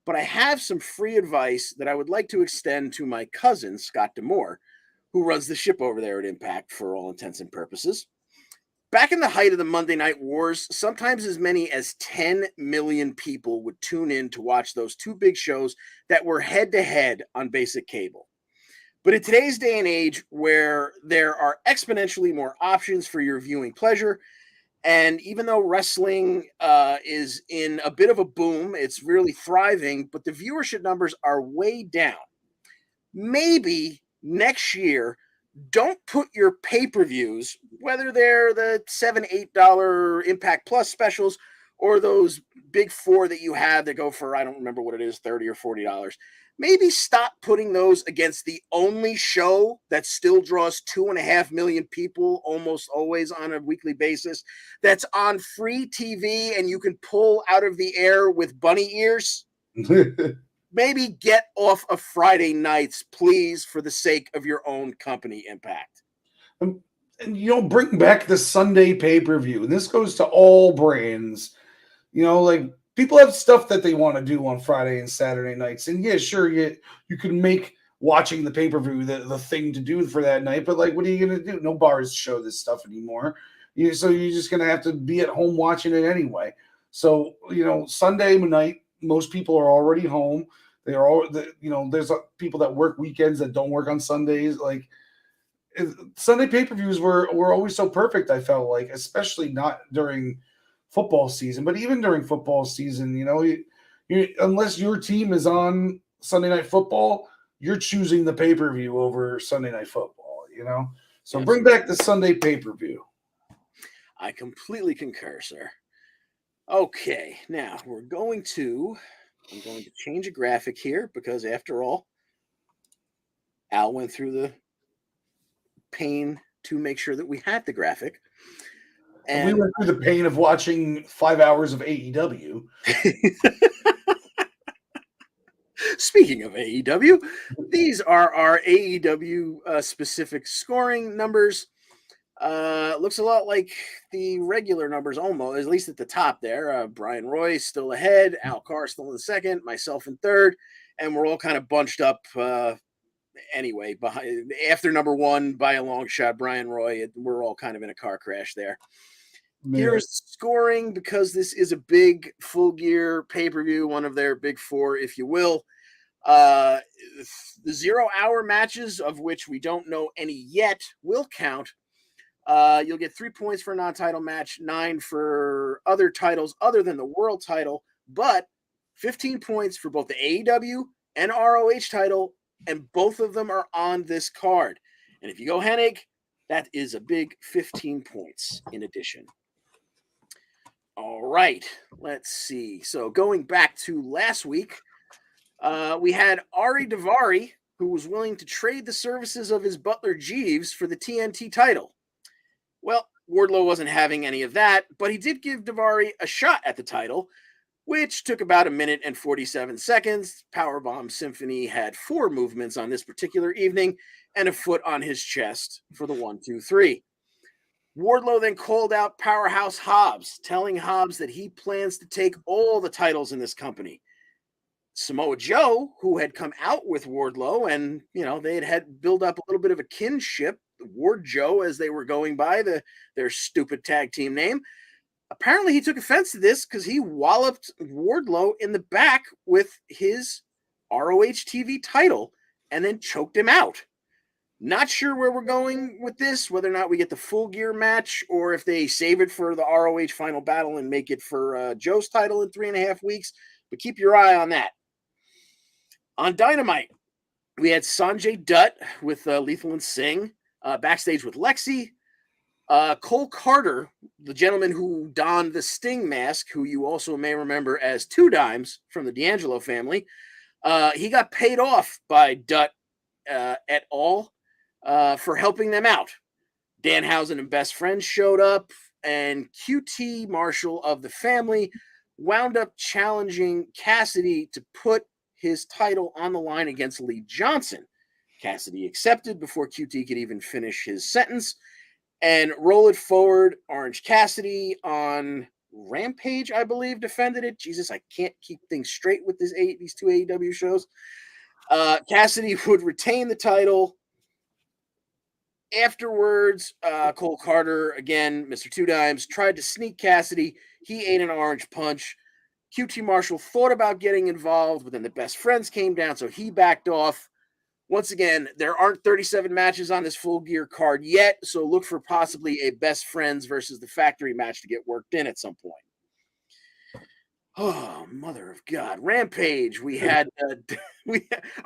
But I have some free advice that I would like to extend to my cousin, Scott D'Amore, who runs the ship over there at Impact for all intents and purposes. Back in the height of the Monday Night Wars, sometimes as many as 10 million people would tune in to watch those two big shows that were head-to-head on basic cable. But in today's day and age, where there are exponentially more options for your viewing pleasure, and even though wrestling is in a bit of a boom, it's really thriving, but the viewership numbers are way down. Maybe next year, don't put your pay-per-views, whether they're the $7, $8 Impact Plus specials or those big four that you have that go for, I don't remember what it is, $30 or $40. Maybe stop putting those against the only show that still draws 2.5 million people almost always on a weekly basis, that's on free TV and you can pull out of the air with bunny ears. Maybe get off of Friday nights, please, for the sake of your own company, Impact. And bring back the Sunday pay-per-view. And this goes to all brands. Like, people have stuff that they want to do on Friday and Saturday nights. And yeah, sure, you can make watching the pay-per-view the thing to do for that night. But like, what are you going to do? No bars show this stuff anymore. So you're just going to have to be at home watching it anyway. So, Sunday night, most people are already home. They are all, there's people that work weekends that don't work on Sundays. Like, Sunday pay-per-views were always so perfect, I felt like, especially not during football season, but even during football season, you unless your team is on Sunday Night Football, you're choosing the pay-per-view over Sunday Night Football, So bring back the Sunday pay-per-view. I completely concur, sir. Okay, now I'm going to change a graphic here because after all, Al went through the pain to make sure that we had the graphic. And we went through the pain of watching 5 hours of AEW. Speaking of AEW, these are our AEW specific scoring numbers. Looks a lot like the regular numbers almost, at least at the top there. Brian Roy still ahead, Al Carr still in second, myself in third, and we're all kind of bunched up anyway. Behind, after number one by a long shot, Brian Roy, we're all kind of in a car crash there. Here's scoring, because this is a big Full Gear pay-per-view, one of their big four, if you will. The 0 hour matches, of which we don't know any yet, will count. You'll get 3 points for a non-title match, 9 for other titles other than the world title, but 15 points for both the AEW and ROH title, and both of them are on this card. And if you go Hennig, that is a big 15 points in addition. All right, let's see. So going back to last week, we had Ari Daivari, who was willing to trade the services of his butler Jeeves for the TNT title. Well, Wardlow wasn't having any of that, but he did give Daivari a shot at the title, which took about 1 minute and 47 seconds. Powerbomb Symphony had 4 movements on this particular evening and a foot on his chest for the 1, 2, 3. Wardlow then called out Powerhouse Hobbs, telling Hobbs that he plans to take all the titles in this company. Samoa Joe, who had come out with Wardlow, and they had built up a little bit of a kinship, Ward Joe, as they were going by their stupid tag team name. Apparently, he took offense to this because he walloped Wardlow in the back with his ROH TV title and then choked him out. Not sure where we're going with this, whether or not we get the Full Gear match or if they save it for the ROH Final Battle and make it for Joe's title in 3.5 weeks. But keep your eye on that. On Dynamite, we had Sanjay Dutt with Lethal and Singh backstage with Lexi. Cole Carter, the gentleman who donned the Sting mask, who you also may remember as Two Dimes from the D'Angelo family, he got paid off by Dutt et al. For helping them out. Danhausen and Best Friends showed up, and QT Marshall of the family wound up challenging Cassidy to put his title on the line against Lee Johnson. Cassidy accepted before QT could even finish his sentence. And roll it forward, Orange Cassidy on Rampage, I believe, defended it. Jesus, I can't keep things straight with these 2 AEW shows. Cassidy would retain the title. Afterwards, Cole Carter, again, Mr. Two Dimes, tried to sneak Cassidy. He ate an orange punch. QT Marshall thought about getting involved, but then the Best Friends came down, so he backed off. Once again, there aren't 37 matches on this Full Gear card yet, so look for possibly a Best Friends versus the Factory match to get worked in at some point. Oh, mother of God. Rampage. We had... all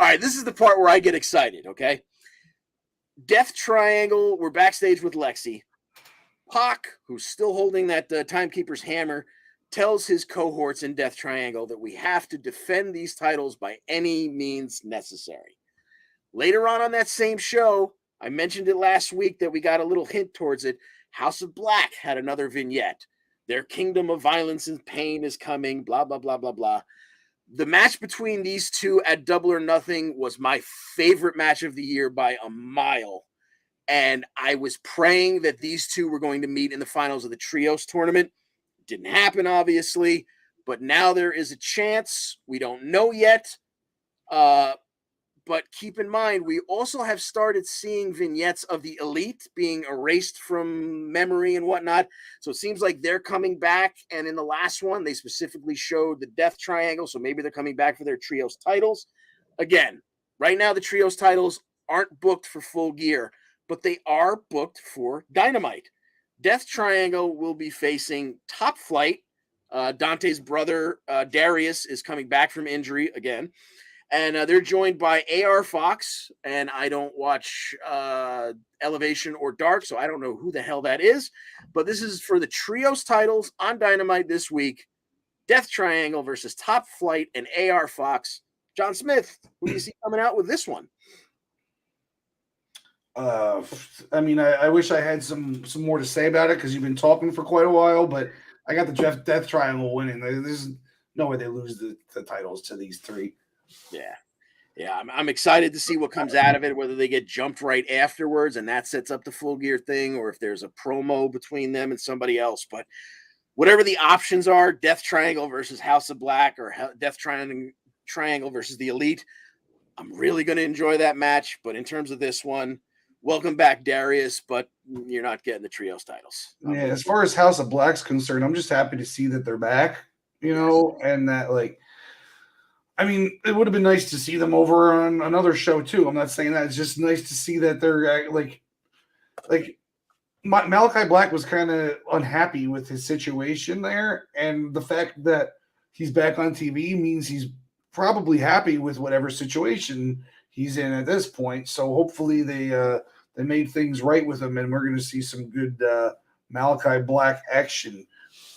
right, this is the part where I get excited, okay? Death Triangle, we're backstage with Lexi. Pac, who's still holding that Timekeeper's hammer, tells his cohorts in Death Triangle that we have to defend these titles by any means necessary. Later on that same show, I mentioned it last week that we got a little hint towards it. House of Black had another vignette. Their kingdom of violence and pain is coming, blah, blah, blah, blah, blah. The match between these two at Double or Nothing was my favorite match of the year by a mile. And I was praying that these two were going to meet in the finals of the Trios tournament. It didn't happen, obviously, but now there is a chance. We don't know yet. But keep in mind, we also have started seeing vignettes of the Elite being erased from memory and whatnot. So it seems like they're coming back. And in the last one, they specifically showed the Death Triangle. So maybe they're coming back for their Trios titles. Again, right now, the Trios titles aren't booked for Full Gear, but they are booked for Dynamite. Death Triangle will be facing Top Flight. Dante's brother, Darius, is coming back from injury again. And they're joined by AR Fox, and I don't watch Elevation or Dark, so I don't know who the hell that is. But this is for the Trios titles on Dynamite this week. Death Triangle versus Top Flight and AR Fox. John Smith, who do you see coming out with this one? I mean, I wish I had some more to say about it because you've been talking for quite a while, but I got the Death Triangle winning. There's no way they lose the titles to these three. Yeah. Yeah, I'm excited to see what comes out of it, whether they get jumped right afterwards and that sets up the Full Gear thing, or if there's a promo between them and somebody else. But whatever the options are, Death Triangle versus House of Black or Death Triangle versus the Elite, I'm really going to enjoy that match. But in terms of this one, welcome back, Darius, but you're not getting the trios titles. Yeah, as far as House of Black's concerned, I'm just happy to see that they're back, and that, like, I mean, it would have been nice to see them over on another show too. I'm not saying that. It's just nice to see that they're like Malachi Black was kind of unhappy with his situation there, and the fact that he's back on TV means he's probably happy with whatever situation he's in at this point. So hopefully they made things right with him, and we're going to see some good Malachi Black action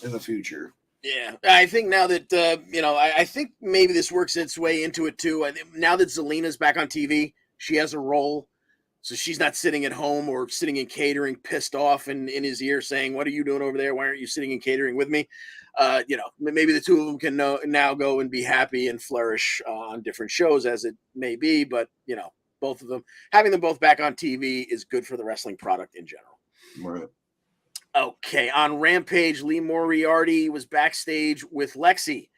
in the future. Yeah, I think now that, I think maybe this works its way into it too. I think now that Zelina's back on TV, she has a role. So she's not sitting at home or sitting in catering pissed off and in his ear saying, what are you doing over there? Why aren't you sitting in catering with me? Maybe the two of them can now go and be happy and flourish on different shows as it may be. But, both of them, having them both back on TV is good for the wrestling product in general. Right. Okay, on Rampage, Lee Moriarty was backstage with Lexi.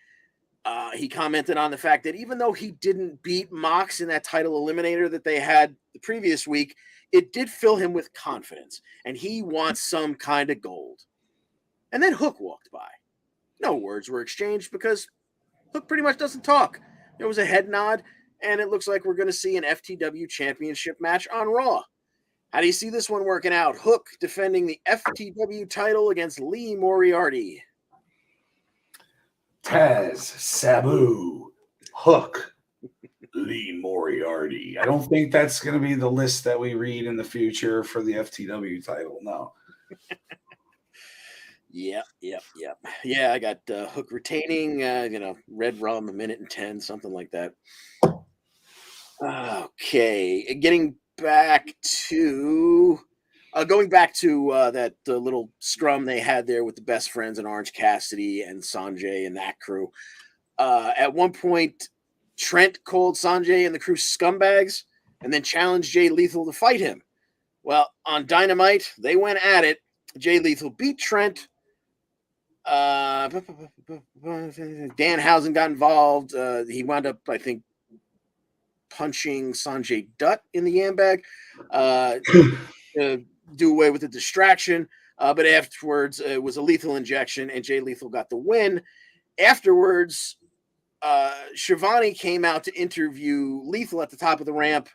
He commented on the fact that even though he didn't beat Mox in that title eliminator that they had the previous week, it did fill him with confidence, and he wants some kind of gold. And then Hook walked by. No words were exchanged because Hook pretty much doesn't talk. There was a head nod, and it looks like we're going to see an FTW championship match on Raw. How do you see this one working out? Hook defending the FTW title against Lee Moriarty. Taz, Sabu, Hook, Lee Moriarty. I don't think that's going to be the list that we read in the future for the FTW title. No. Yep. Yeah, I got Hook retaining, Red Rum, 1:10, something like that. Okay, going back to that little scrum they had there with the best friends and Orange Cassidy and Sanjay and that crew. At one point, Trent called Sanjay and the crew scumbags and then challenged Jay Lethal to fight him. Well, on Dynamite, they went at it. Jay Lethal beat Trent. Danhausen got involved. He wound up, I think, punching Sanjay Dutt in the yam bag to do away with the distraction. But afterwards, it was a lethal injection, and Jay Lethal got the win. Afterwards, Shivani came out to interview Lethal at the top of the ramp.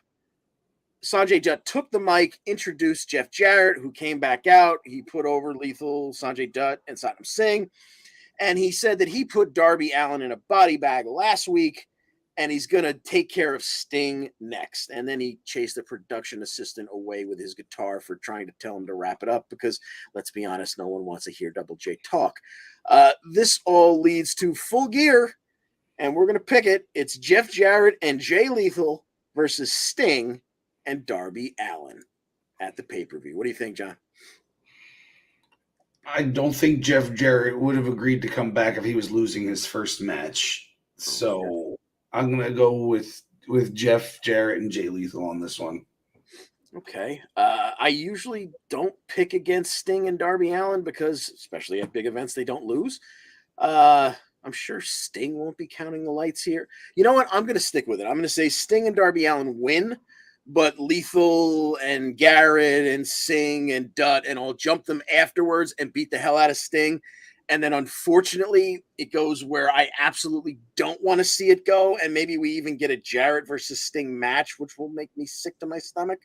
Sanjay Dutt took the mic, introduced Jeff Jarrett, who came back out. He put over Lethal, Sanjay Dutt, and Satnam Singh. And he said that he put Darby Allin in a body bag last week, and he's going to take care of Sting next. And then he chased the production assistant away with his guitar for trying to tell him to wrap it up because, let's be honest, no one wants to hear Double J talk. This all leads to Full Gear, and we're going to pick it. It's Jeff Jarrett and Jay Lethal versus Sting and Darby Allin at the pay-per-view. What do you think, John? I don't think Jeff Jarrett would have agreed to come back if he was losing his first match. So I'm going to go with Jeff Jarrett and Jay Lethal on this one. Okay. I usually don't pick against Sting and Darby Allin because, especially at big events, they don't lose. I'm sure Sting won't be counting the lights here. You know what? I'm going to stick with it. I'm going to say Sting and Darby Allin win, but Lethal and Garrett and Singh and Dutt and all jump them afterwards and beat the hell out of Sting. And then, unfortunately, it goes where I absolutely don't want to see it go. And maybe we even get a Jarrett versus Sting match, which will make me sick to my stomach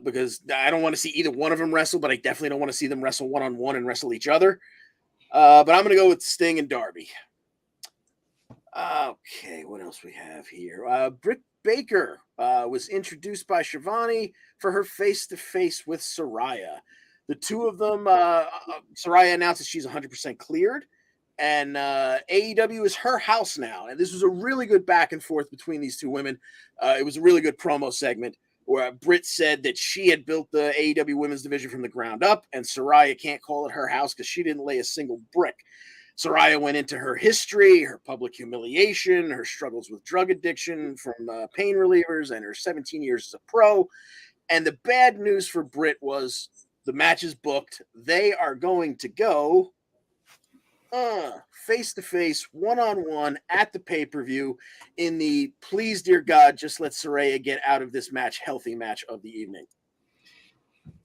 because I don't want to see either one of them wrestle, but I definitely don't want to see them wrestle one-on-one and wrestle each other. But I'm going to go with Sting and Darby. Okay, what else we have here? Britt Baker was introduced by Shivani for her face-to-face with Saraya. The two of them, Saraya announces she's 100% cleared, and AEW is her house now. And this was a really good back and forth between these two women. It was a really good promo segment where Britt said that she had built the AEW women's division from the ground up, and Saraya can't call it her house because she didn't lay a single brick. Saraya went into her history, her public humiliation, her struggles with drug addiction from pain relievers, and her 17 years as a pro. And the bad news for Britt was the match is booked. They are going to go face-to-face, one-on-one at the pay-per-view in the please, dear God, just let Saraya get out of this match, healthy match of the evening.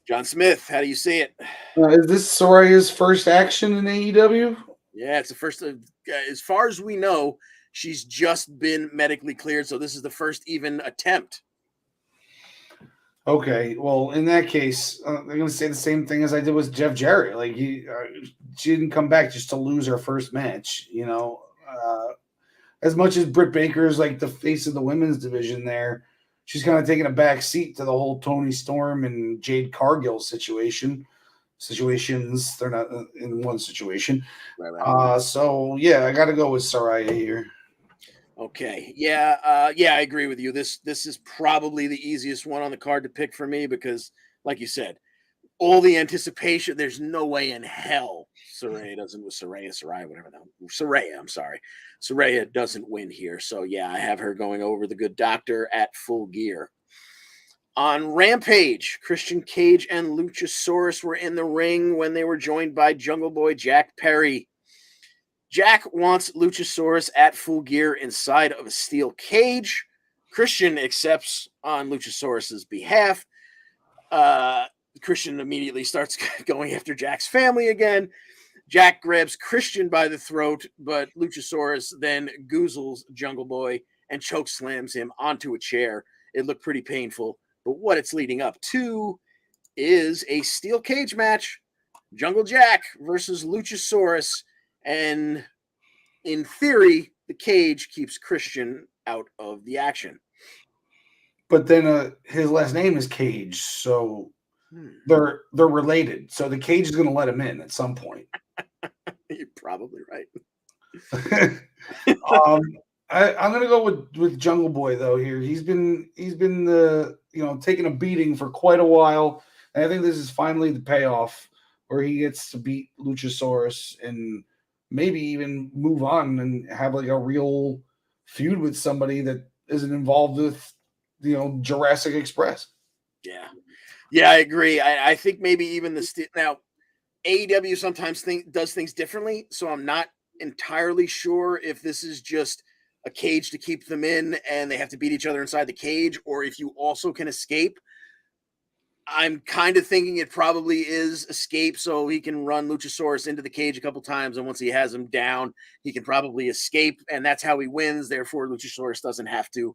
John Smith, how do you see it? Is this Soraya's first action in AEW? Yeah, it's the first. As far as we know, she's just been medically cleared, so this is the first even attempt. Okay, well, in that case, I'm going to say the same thing as I did with Jeff Jarrett. Like, she didn't come back just to lose her first match. You know, as much as Britt Baker is like the face of the women's division there, she's kind of taking a back seat to the whole Toni Storm and Jade Cargill situations. They're not in one situation. Right. So yeah, I got to go with Saraya here. Okay. Yeah. I agree with you. This is probably the easiest one on the card to pick for me because, like you said, all the anticipation. There's no way in hell Saraya doesn't with Saraya, whatever that. Saraya. I'm sorry. Saraya doesn't win here. So yeah, I have her going over the Good Doctor at Full Gear. On Rampage, Christian Cage and Luchasaurus were in the ring when they were joined by Jungle Boy Jack Perry. Jack wants Luchasaurus at Full Gear inside of a steel cage. Christian accepts on Luchasaurus's behalf. Christian immediately starts going after Jack's family again. Jack grabs Christian by the throat, but Luchasaurus then goozles Jungle Boy and choke slams him onto a chair. It looked pretty painful. But what it's leading up to is a steel cage match. Jungle Jack versus Luchasaurus. And in theory, the cage keeps Christian out of the action. But then his last name is Cage, so they're related. So the cage is going to let him in at some point. You're probably right. I'm going to go with Jungle Boy though. Here, he's been taking a beating for quite a while, and I think this is finally the payoff where he gets to beat Luchasaurus and maybe even move on and have like a real feud with somebody that isn't involved with Jurassic Express. Yeah, I agree. I think maybe even now AEW sometimes does things differently, so I'm not entirely sure if this is just a cage to keep them in and they have to beat each other inside the cage, or if you also can escape. I'm kind of thinking it probably is escape, so he can run Luchasaurus into the cage a couple times, and once he has him down, he can probably escape, and that's how he wins. Therefore, Luchasaurus doesn't have to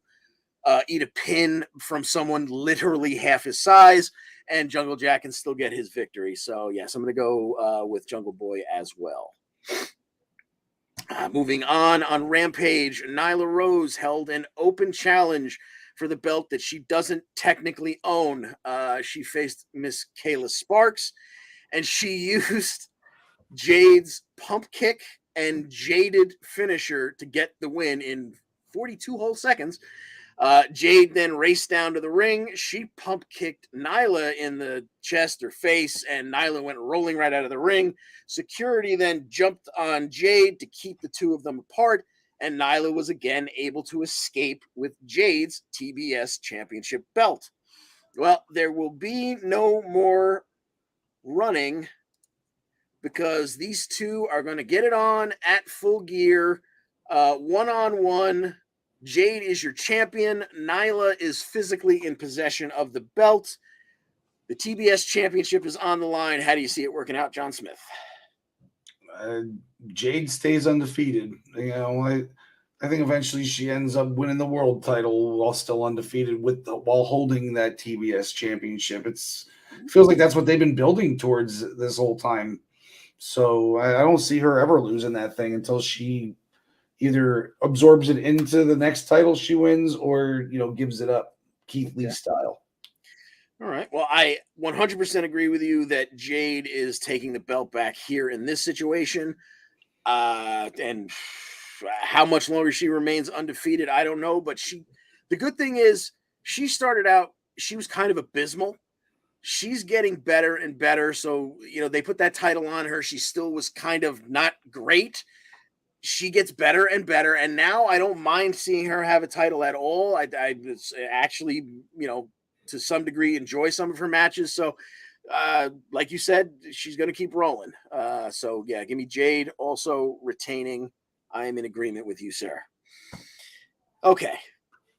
eat a pin from someone literally half his size, and Jungle Jack can still get his victory. So, yes, I'm going to go with Jungle Boy as well. Moving on Rampage, Nyla Rose held an open challenge for the belt that she doesn't technically own. She faced Miss Kayla Sparks, and she used Jade's pump kick and jaded finisher to get the win in 42 whole seconds. Jade then raced down to the ring. She pump kicked Nyla in the chest or face, and Nyla went rolling right out of the ring. Security then jumped on Jade to keep the two of them apart, and Nyla was again able to escape with Jade's TBS Championship belt. Well, there will be no more running because these two are going to get it on at Full Gear, one-on-one. Jade is your champion. Nyla is physically in possession of the belt. The TBS Championship is on the line. How do you see it working out, John Smith? Jade stays undefeated. I think eventually she ends up winning the world title while still undefeated while holding that TBS Championship. It feels like that's what they've been building towards this whole time. So I don't see her ever losing that thing until she either absorbs it into the next title she wins or, gives it up Keith Lee style. All right. Well, I 100% agree with you that Jade is taking the belt back here in this situation. And how much longer she remains undefeated, I don't know. But the good thing is she started out, she was kind of abysmal. she's getting better and better. So, they put that title on her. She still was kind of not great. She gets better and better. And now I don't mind seeing her have a title at all. I actually, to some degree enjoy some of her matches. So, like you said, she's going to keep rolling. So yeah, give me Jade also retaining. I am in agreement with you, sir. Okay.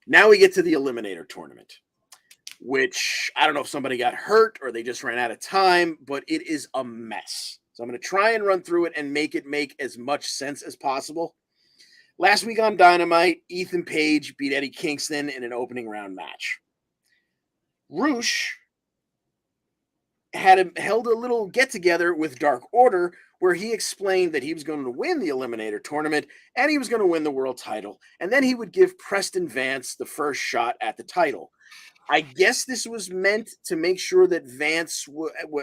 Now we get to the Eliminator Tournament, which I don't know if somebody got hurt or they just ran out of time, but it is a mess. So I'm going to try and run through it and make it make as much sense as possible. Last week on Dynamite, Ethan Page beat Eddie Kingston in an opening round match. Roosh held a little get-together with Dark Order where he explained that he was going to win the Eliminator Tournament and he was going to win the world title. And then he would give Preston Vance the first shot at the title. I guess this was meant to make sure that Vance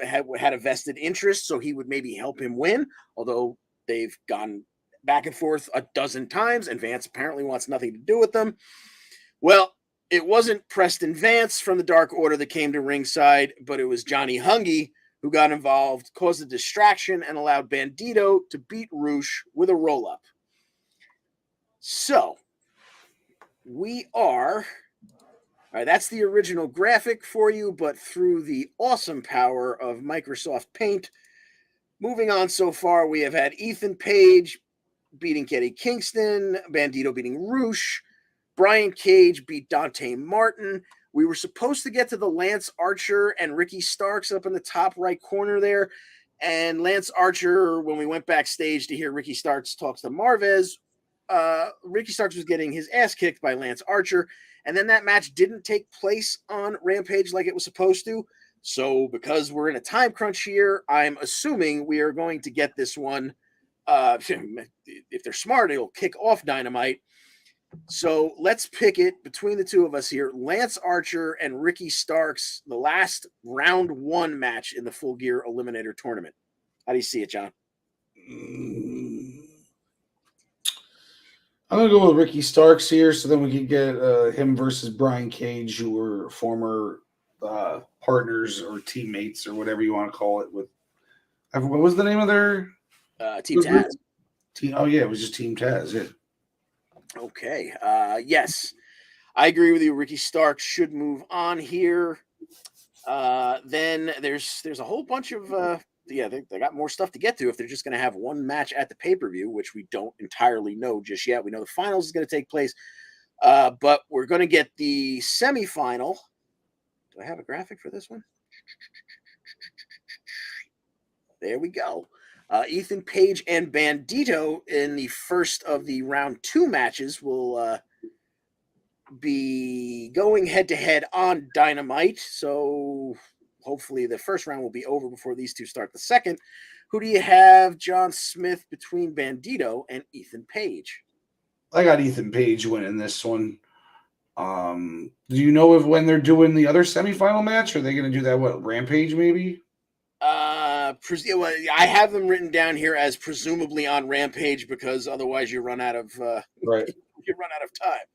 had a vested interest, so he would maybe help him win, although they've gone back and forth a dozen times, and Vance apparently wants nothing to do with them. Well, it wasn't Preston Vance from the Dark Order that came to ringside, but it was Johnny Hungy who got involved, caused a distraction, and allowed Bandito to beat Roosh with a roll-up. So, we are... All right, that's the original graphic for you, but through the awesome power of Microsoft Paint. Moving on so far, we have had Ethan Page beating Eddie Kingston, Bandito beating Roosh, Brian Cage beat Dante Martin. We were supposed to get to the Lance Archer and Ricky Starks up in the top right corner there. And Lance Archer, when we went backstage to hear Ricky Starks talk to Marvez, Ricky Starks was getting his ass kicked by Lance Archer. And then that match didn't take place on Rampage like it was supposed to. So because we're in a time crunch here, I'm assuming we are going to get this one. If they're smart, it'll kick off Dynamite. So let's pick it between the two of us here. Lance Archer and Ricky Starks, the last round 1 match in the Full Gear Eliminator Tournament. How do you see it, John? I'm going to go with Ricky Starks here, so then we can get him versus Brian Cage, who were former partners or teammates or whatever you want to call it. What was the name of their Team Taz? It was just Team Taz. Yeah. Okay. Yes, I agree with you. Ricky Starks should move on here. Then there's a whole bunch of they got more stuff to get to if they're just going to have one match at the pay-per-view, which we don't entirely know just yet. We know the finals is going to take place, but we're going to get the semifinal. Do I have a graphic for this one? There we go. Ethan Page and Bandito in the first of the round 2 matches will be going head-to-head on Dynamite. So hopefully the first round will be over before these two start the second. Who do you have, John Smith, between Bandito and Ethan Page? I got Ethan Page winning this one. Do you know when they're doing the other semifinal match? Are they going to do that, Rampage maybe? I have them written down here as presumably on Rampage because otherwise you run out of right. You run out of time.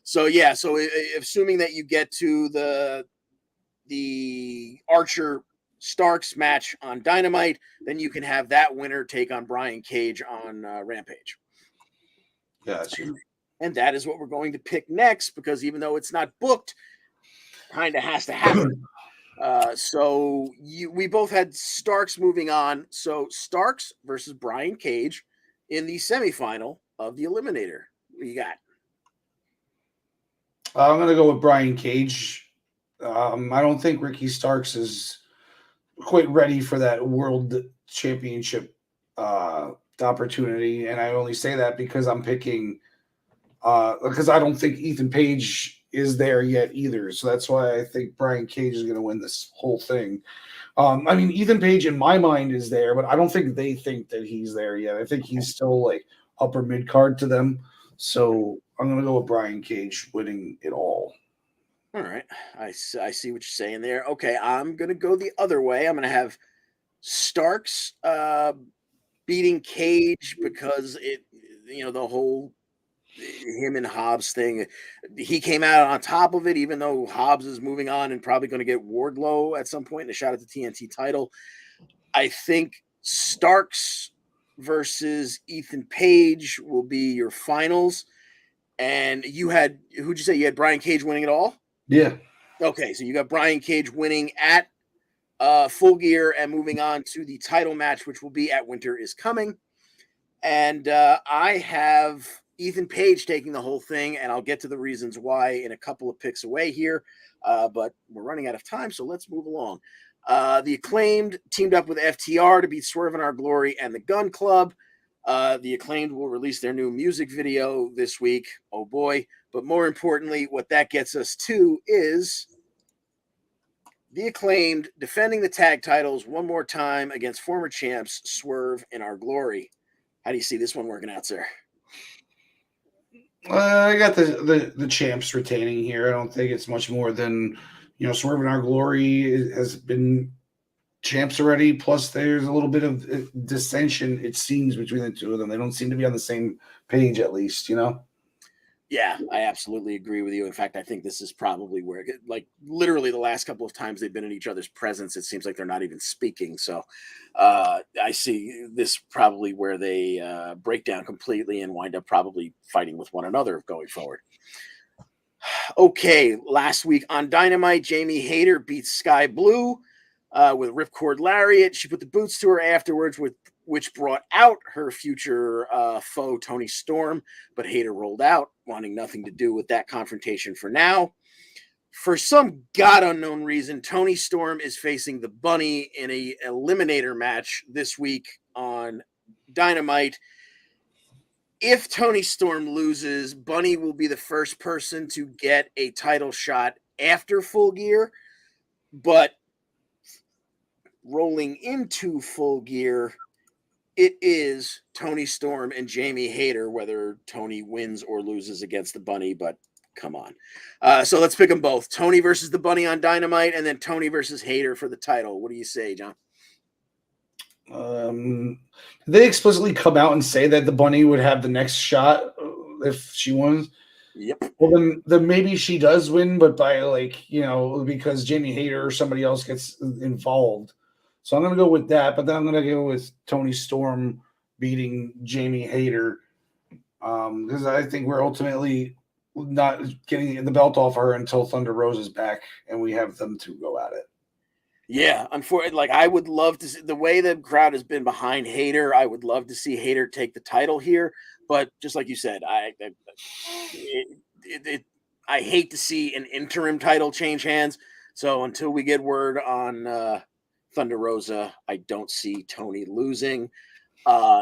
So yeah, assuming that you get to the Archer Starks match on Dynamite, then you can have that winner take on Brian Cage on Rampage. Gotcha. And that is what we're going to pick next because even though it's not booked, kind of has to happen. We both had Starks moving on. So Starks versus Brian Cage in the semifinal of the Eliminator. What do you got? I'm going to go with Brian Cage. I don't think Ricky Starks is quite ready for that world championship opportunity. And I only say that because I'm picking because I don't think Ethan Page is there yet either. So that's why I think Brian Cage is going to win this whole thing. Ethan Page in my mind is there, but I don't think they think that he's there yet. I think he's still like upper mid card to them. So I'm going to go with Brian Cage winning it all. All right. I see what you're saying there. Okay. I'm going to go the other way. I'm going to have Starks beating Cage because the whole him and Hobbs thing. He came out on top of it, even though Hobbs is moving on and probably going to get Wardlow at some point in a shot at the TNT title. I think Starks versus Ethan Page will be your finals. And you had, who'd you say? You had Brian Cage winning it all? Yeah. Okay, so you got Brian Cage winning at Full Gear and moving on to the title match, which will be at Winter is Coming. And I have Ethan Page taking the whole thing, and I'll get to the reasons why in a couple of picks away here. But we're running out of time, so let's move along. The Acclaimed teamed up with FTR to beat Swerve in Our Glory and the Gun Club. The Acclaimed will release their new music video this week. Oh boy. But more importantly, what that gets us to is the Acclaimed defending the tag titles one more time against former champs Swerve in Our Glory. How do you see this one working out, sir? I got the champs retaining here. I don't think it's much more than, Swerve in Our Glory has been champs already. Plus, there's a little bit of dissension, it seems, between the two of them. They don't seem to be on the same page, at least, Yeah, I absolutely agree with you. In fact, I think this is probably where, like, literally the last couple of times they've been in each other's presence, it seems like they're not even speaking. So I see this probably where they break down completely and wind up probably fighting with one another going forward. Okay, last week on Dynamite, Jamie Hayter beats Sky Blue with Ripcord Lariat. She put the boots to her afterwards, which brought out her future foe, Toni Storm, but Hayter rolled out, wanting nothing to do with that confrontation for now. For some god unknown reason, Toni Storm is facing the Bunny in a eliminator match this week on Dynamite. If Toni Storm loses, Bunny will be the first person to get a title shot after Full Gear, but rolling into Full Gear, it is Toni Storm and Jamie Hayter, whether Toni wins or loses against the Bunny, but come on. So let's pick them both. Toni versus the Bunny on Dynamite, and then Toni versus Hayter for the title. What do you say, John? They explicitly come out and say that the Bunny would have the next shot if she wins. Yep. Well, then maybe she does win, but by because Jamie Hayter or somebody else gets involved. So I'm going to go with that, but then I'm going to go with Toni Storm beating Jamie Hayter because I think we're ultimately not getting the belt off her until Thunder Rose is back and we have them to go at it. Yeah, unfortunately, like I would love to see the way the crowd has been behind Hayter. I would love to see Hayter take the title here, but just like you said, I hate to see an interim title change hands. So until we get word on Thunder Rosa, I don't see Toni losing.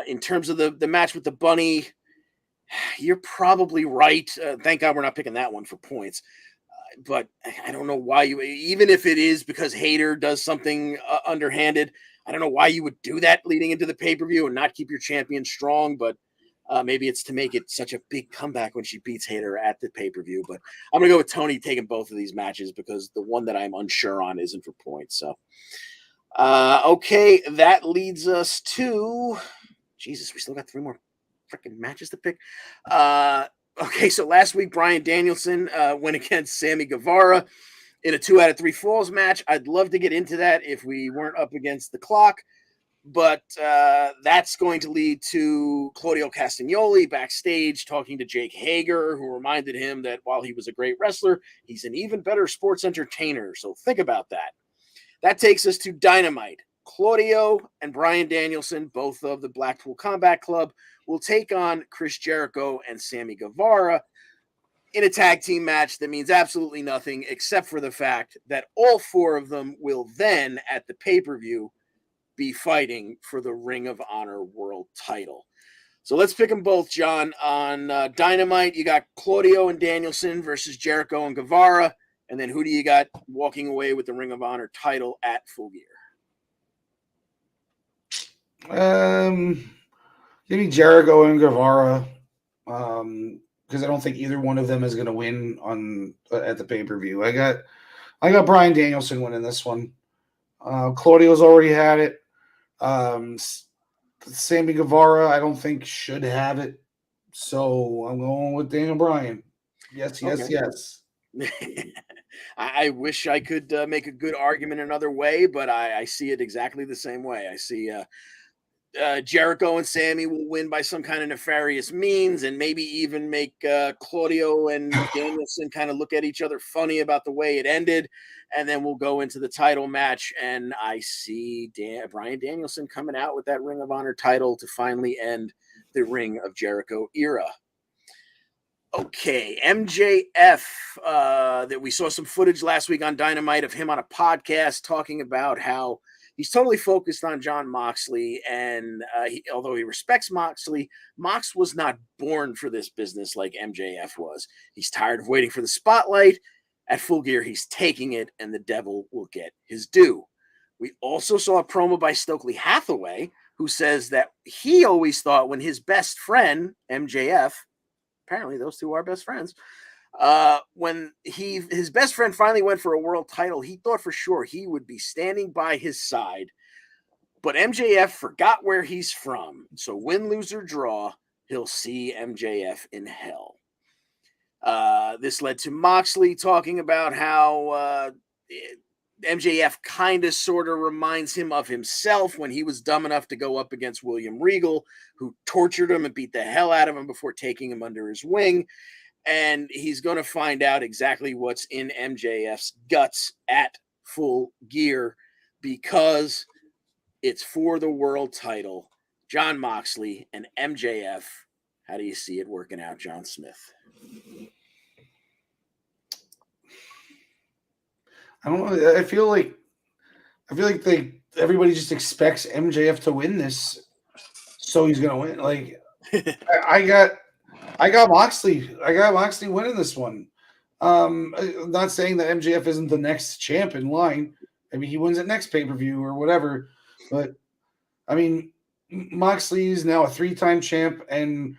In terms of the match with the Bunny, you're probably right. Thank God we're not picking that one for points. But I don't know why even if it is because Hayter does something underhanded, I don't know why you would do that leading into the pay-per-view and not keep your champion strong. But maybe it's to make it such a big comeback when she beats Hayter at the pay-per-view. But I'm going to go with Toni taking both of these matches because the one that I'm unsure on isn't for points. So, okay, that leads us to Jesus. We still got 3 more freaking matches to pick. Okay, so last week, Bryan Danielson went against Sammy Guevara in a 2 out of 3 falls match. I'd love to get into that if we weren't up against the clock, but that's going to lead to Claudio Castagnoli backstage talking to Jake Hager, who reminded him that while he was a great wrestler, he's an even better sports entertainer. So think about that. That takes us to Dynamite. Claudio and Bryan Danielson, both of the Blackpool Combat Club, will take on Chris Jericho and Sammy Guevara in a tag team match that means absolutely nothing except for the fact that all 4 of them will then, at the pay-per-view, be fighting for the Ring of Honor World title. So let's pick them both, John. On Dynamite, you got Claudio and Danielson versus Jericho and Guevara. And then who do you got walking away with the Ring of Honor title at Full Gear? Give me Jericho and Guevara because I don't think either one of them is going to win at the pay-per-view. I got Bryan Danielson winning this one. Claudio's already had it. Sammy Guevara, I don't think should have it So I'm going with Daniel Bryan. Yes, Okay. yes. I wish I could make a good argument another way, but I see it exactly the same way. I see Jericho and Sammy will win by some kind of nefarious means, and maybe even make Claudio and Danielson kind of look at each other funny about the way it ended, and then we'll go into the title match. And I see Bryan Danielson coming out with that Ring of Honor title to finally end the Ring of Jericho era. Okay, MJF. That we saw some footage last week on Dynamite of him on a podcast talking about how he's totally focused on Jon Moxley, and although he respects Moxley, Mox was not born for this business like MJF was. He's tired of waiting for the spotlight. At Full Gear, he's taking it, and the devil will get his due. We also saw a promo by Stokely Hathaway, who says that he always thought when his best friend, MJF, apparently those two are best friends, when his best friend finally went for a world title, he thought for sure he would be standing by his side. But MJF forgot where he's from. So win, lose, or draw, he'll see MJF in hell. This led to Moxley talking about how MJF kind of sort of reminds him of himself when he was dumb enough to go up against William Regal, who tortured him and beat the hell out of him before taking him under his wing. And he's going to find out exactly what's in MJF's guts at Full Gear, because it's for the world title. Jon Moxley and MJF. How do you see it working out, John Smith? I don't know. I feel like everybody just expects MJF to win this, so he's gonna win. Like I got Moxley. I got Moxley winning this one. I'm not saying that MJF isn't the next champ in line. I mean, he wins at next pay-per-view or whatever. But I mean, Moxley is now a 3-time champ, and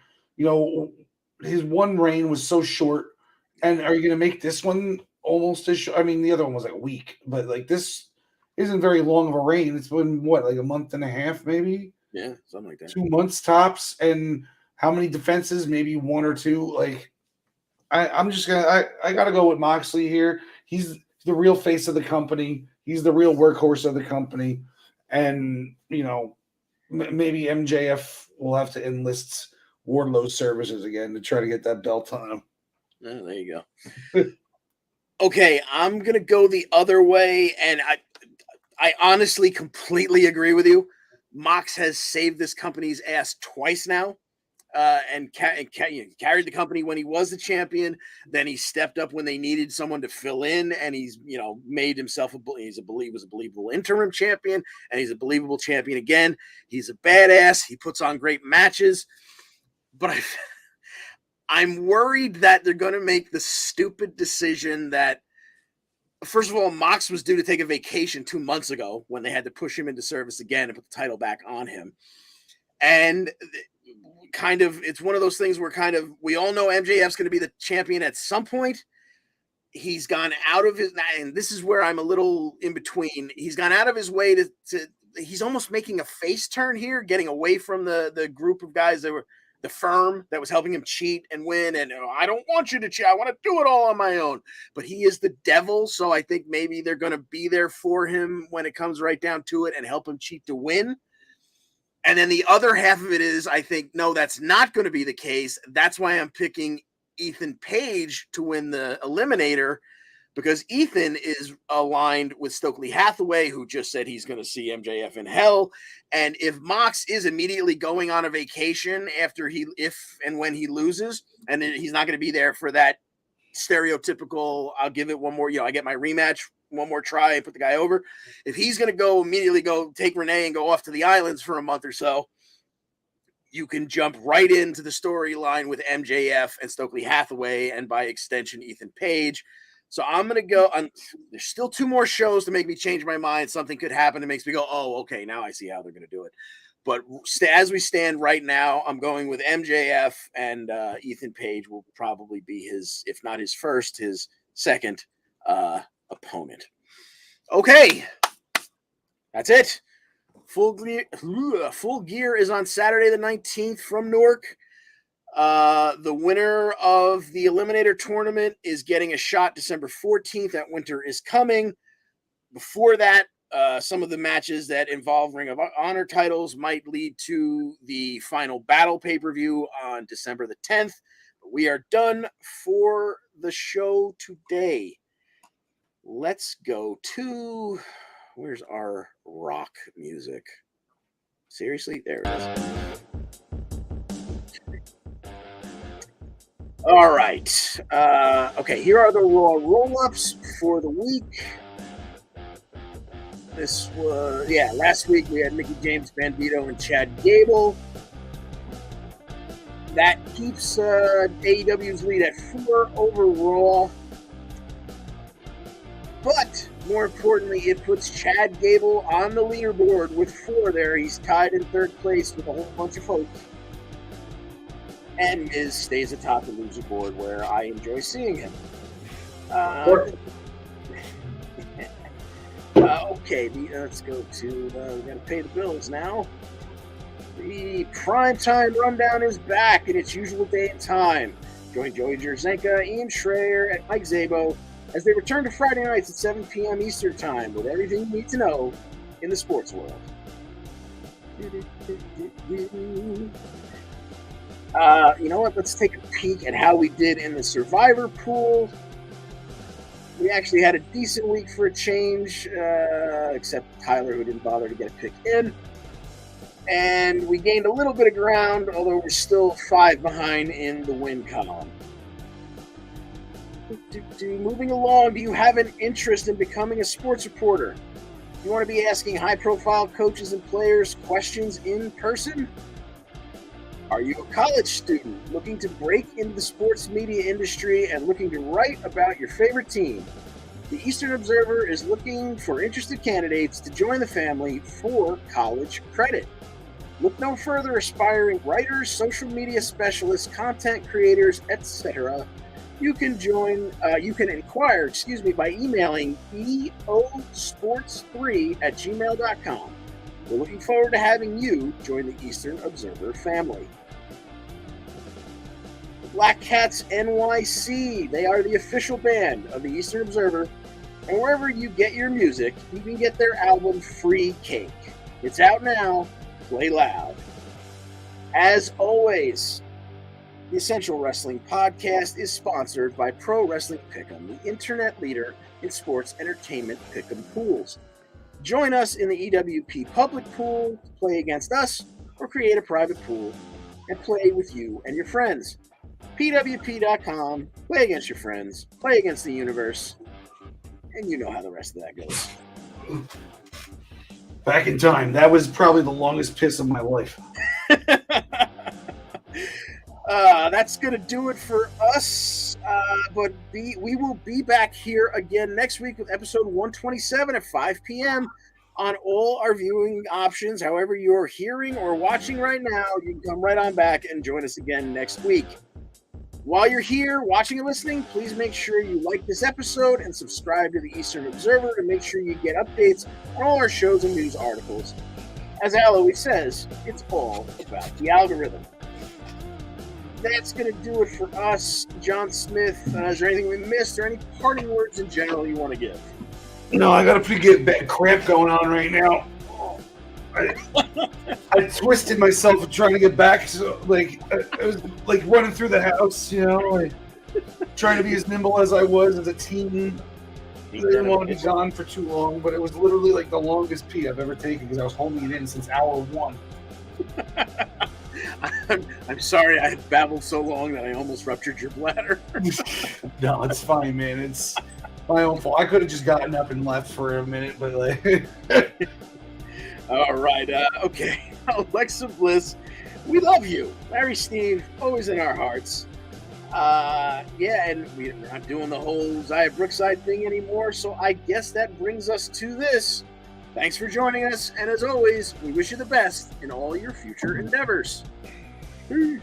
his one reign was so short. And are you going to make this one almost as short? I mean, the other one was like a week, but like this isn't very long of a reign. It's been like a month and a half, maybe? Yeah, something like that. 2 months tops. And how many defenses? Maybe 1 or 2. Like, I'm just gonna. I gotta go with Moxley here. He's the real face of the company. He's the real workhorse of the company, and maybe MJF will have to enlist Wardlow's services again to try to get that belt on him. Oh, there you go. Okay, I'm gonna go the other way, and I honestly completely agree with you. Mox has saved this company's ass twice now. And carried the company when he was the champion. Then he stepped up when they needed someone to fill in, and he's made himself was a believable interim champion, and he's a believable champion again. He's a badass. He puts on great matches, but I'm worried that they're going to make the stupid decision that, first of all, Mox was due to take a vacation 2 months ago when they had to push him into service again and put the title back on him, and it's one of those things where we all know MJF's going to be the champion at some point. He's gone out of his, and this is where I'm a little in between. He's gone out of his way to he's almost making a face turn here, getting away from the group of guys that were the firm that was helping him cheat and win. And I don't want you to cheat. I want to do it all on my own. But he is the devil. So I think maybe they're going to be there for him when it comes right down to it and help him cheat to win. And then the other half of it is, I think, no, that's not going to be the case. That's why I'm picking Ethan Page to win the Eliminator, because Ethan is aligned with Stokely Hathaway, who just said he's going to see MJF in hell. And if Mox is immediately going on a vacation after if and when he loses, and he's not going to be there for that stereotypical, I'll give it one more, I get my rematch, one more try and put the guy over. If he's going to immediately go take Renee and go off to the islands for a month or so, you can jump right into the storyline with MJF and Stokely Hathaway, and by extension, Ethan Page. So I'm going to go on. There's still 2 more shows to make me change my mind. Something could happen that makes me go, oh, okay, now I see how they're going to do it. But as we stand right now, I'm going with MJF, and Ethan Page will probably be his, if not his first, his second opponent. Okay, that's it. Full Gear is on Saturday the 19th from Newark. The winner of the Eliminator tournament is getting a shot December 14th at Winter is Coming. Before that, some of the matches that involve Ring of Honor titles might lead to the Final Battle pay-per-view on December the 10th. But we are done for the show today. Let's go to... Where's our rock music? Seriously? There it is. All right. Okay, here are the Raw roll-ups for the week. This was, last week we had Mickie James, Bandito, and Chad Gable. That keeps AEW's lead at 4 over Raw. But, more importantly, it puts Chad Gable on the leaderboard with 4 there. He's tied in 3rd place with a whole bunch of folks. And Miz stays atop the loser board where I enjoy seeing him. Okay, let's go to, we got to pay the bills now. The primetime rundown is back in its usual day and time. Join Joey Jerzenka, Ian Schreier, and Mike Szabo as they return to Friday nights at 7 p.m. Eastern Time with everything you need to know in the sports world. You know what? Let's take a peek at how we did in the Survivor pool. We actually had a decent week for a change, except Tyler, who didn't bother to get a pick in. And we gained a little bit of ground, although we're still 5 behind in the win column. Moving along, do you have an interest in becoming a sports reporter? You want to be asking high-profile coaches and players questions in person? Are you a college student looking to break into the sports media industry and looking to write about your favorite team? The Eastern Observer is looking for interested candidates to join the family for college credit. Look no further, aspiring writers, social media specialists, content creators, etc. You can inquire, by emailing eosports3@gmail.com. We're looking forward to having you join the Eastern Observer family. The Black Cats NYC, they are the official band of the Eastern Observer, and wherever you get your music, you can get their album Free Cake. It's out now. Play loud. As always, the Essential Wrestling Podcast is sponsored by Pro Wrestling Pick'em, the internet leader in sports entertainment pick'em pools. Join us in the EWP public pool, play against us, or create a private pool and play with you and your friends. PWP.com, play against your friends, play against the universe, and you know how the rest of that goes. Back in time. That was probably the longest piss of my life. That's going to do it for us. But we will be back here again next week with episode 127 at 5 p.m. on all our viewing options. However you're hearing or watching right now, you can come right on back and join us again next week. While you're here watching and listening, please make sure you like this episode and subscribe to the Eastern Observer to make sure you get updates on all our shows and news articles. As Al always says, it's all about the algorithm. That's going to do it for us. John Smith, is there anything we missed or any parting words in general you want to give? No, I got a pretty bad cramp going on right now. I twisted myself trying to get back. So, I was running through the house, trying to be as nimble as I was as a teen. I didn't want to be gone for too long, but it was literally the longest pee I've ever taken because I was holding it in since hour 1. I'm sorry I had babbled so long that I almost ruptured your bladder. No, it's fine, man. It's my own fault. I could have just gotten up and left for a minute, but All right. Okay. Alexa Bliss, we love you. Larry Steve, always in our hearts. And we're not doing the whole Zaya Brookside thing anymore, so I guess that brings us to this. Thanks for joining us, and as always, we wish you the best in all your future endeavors. Peace.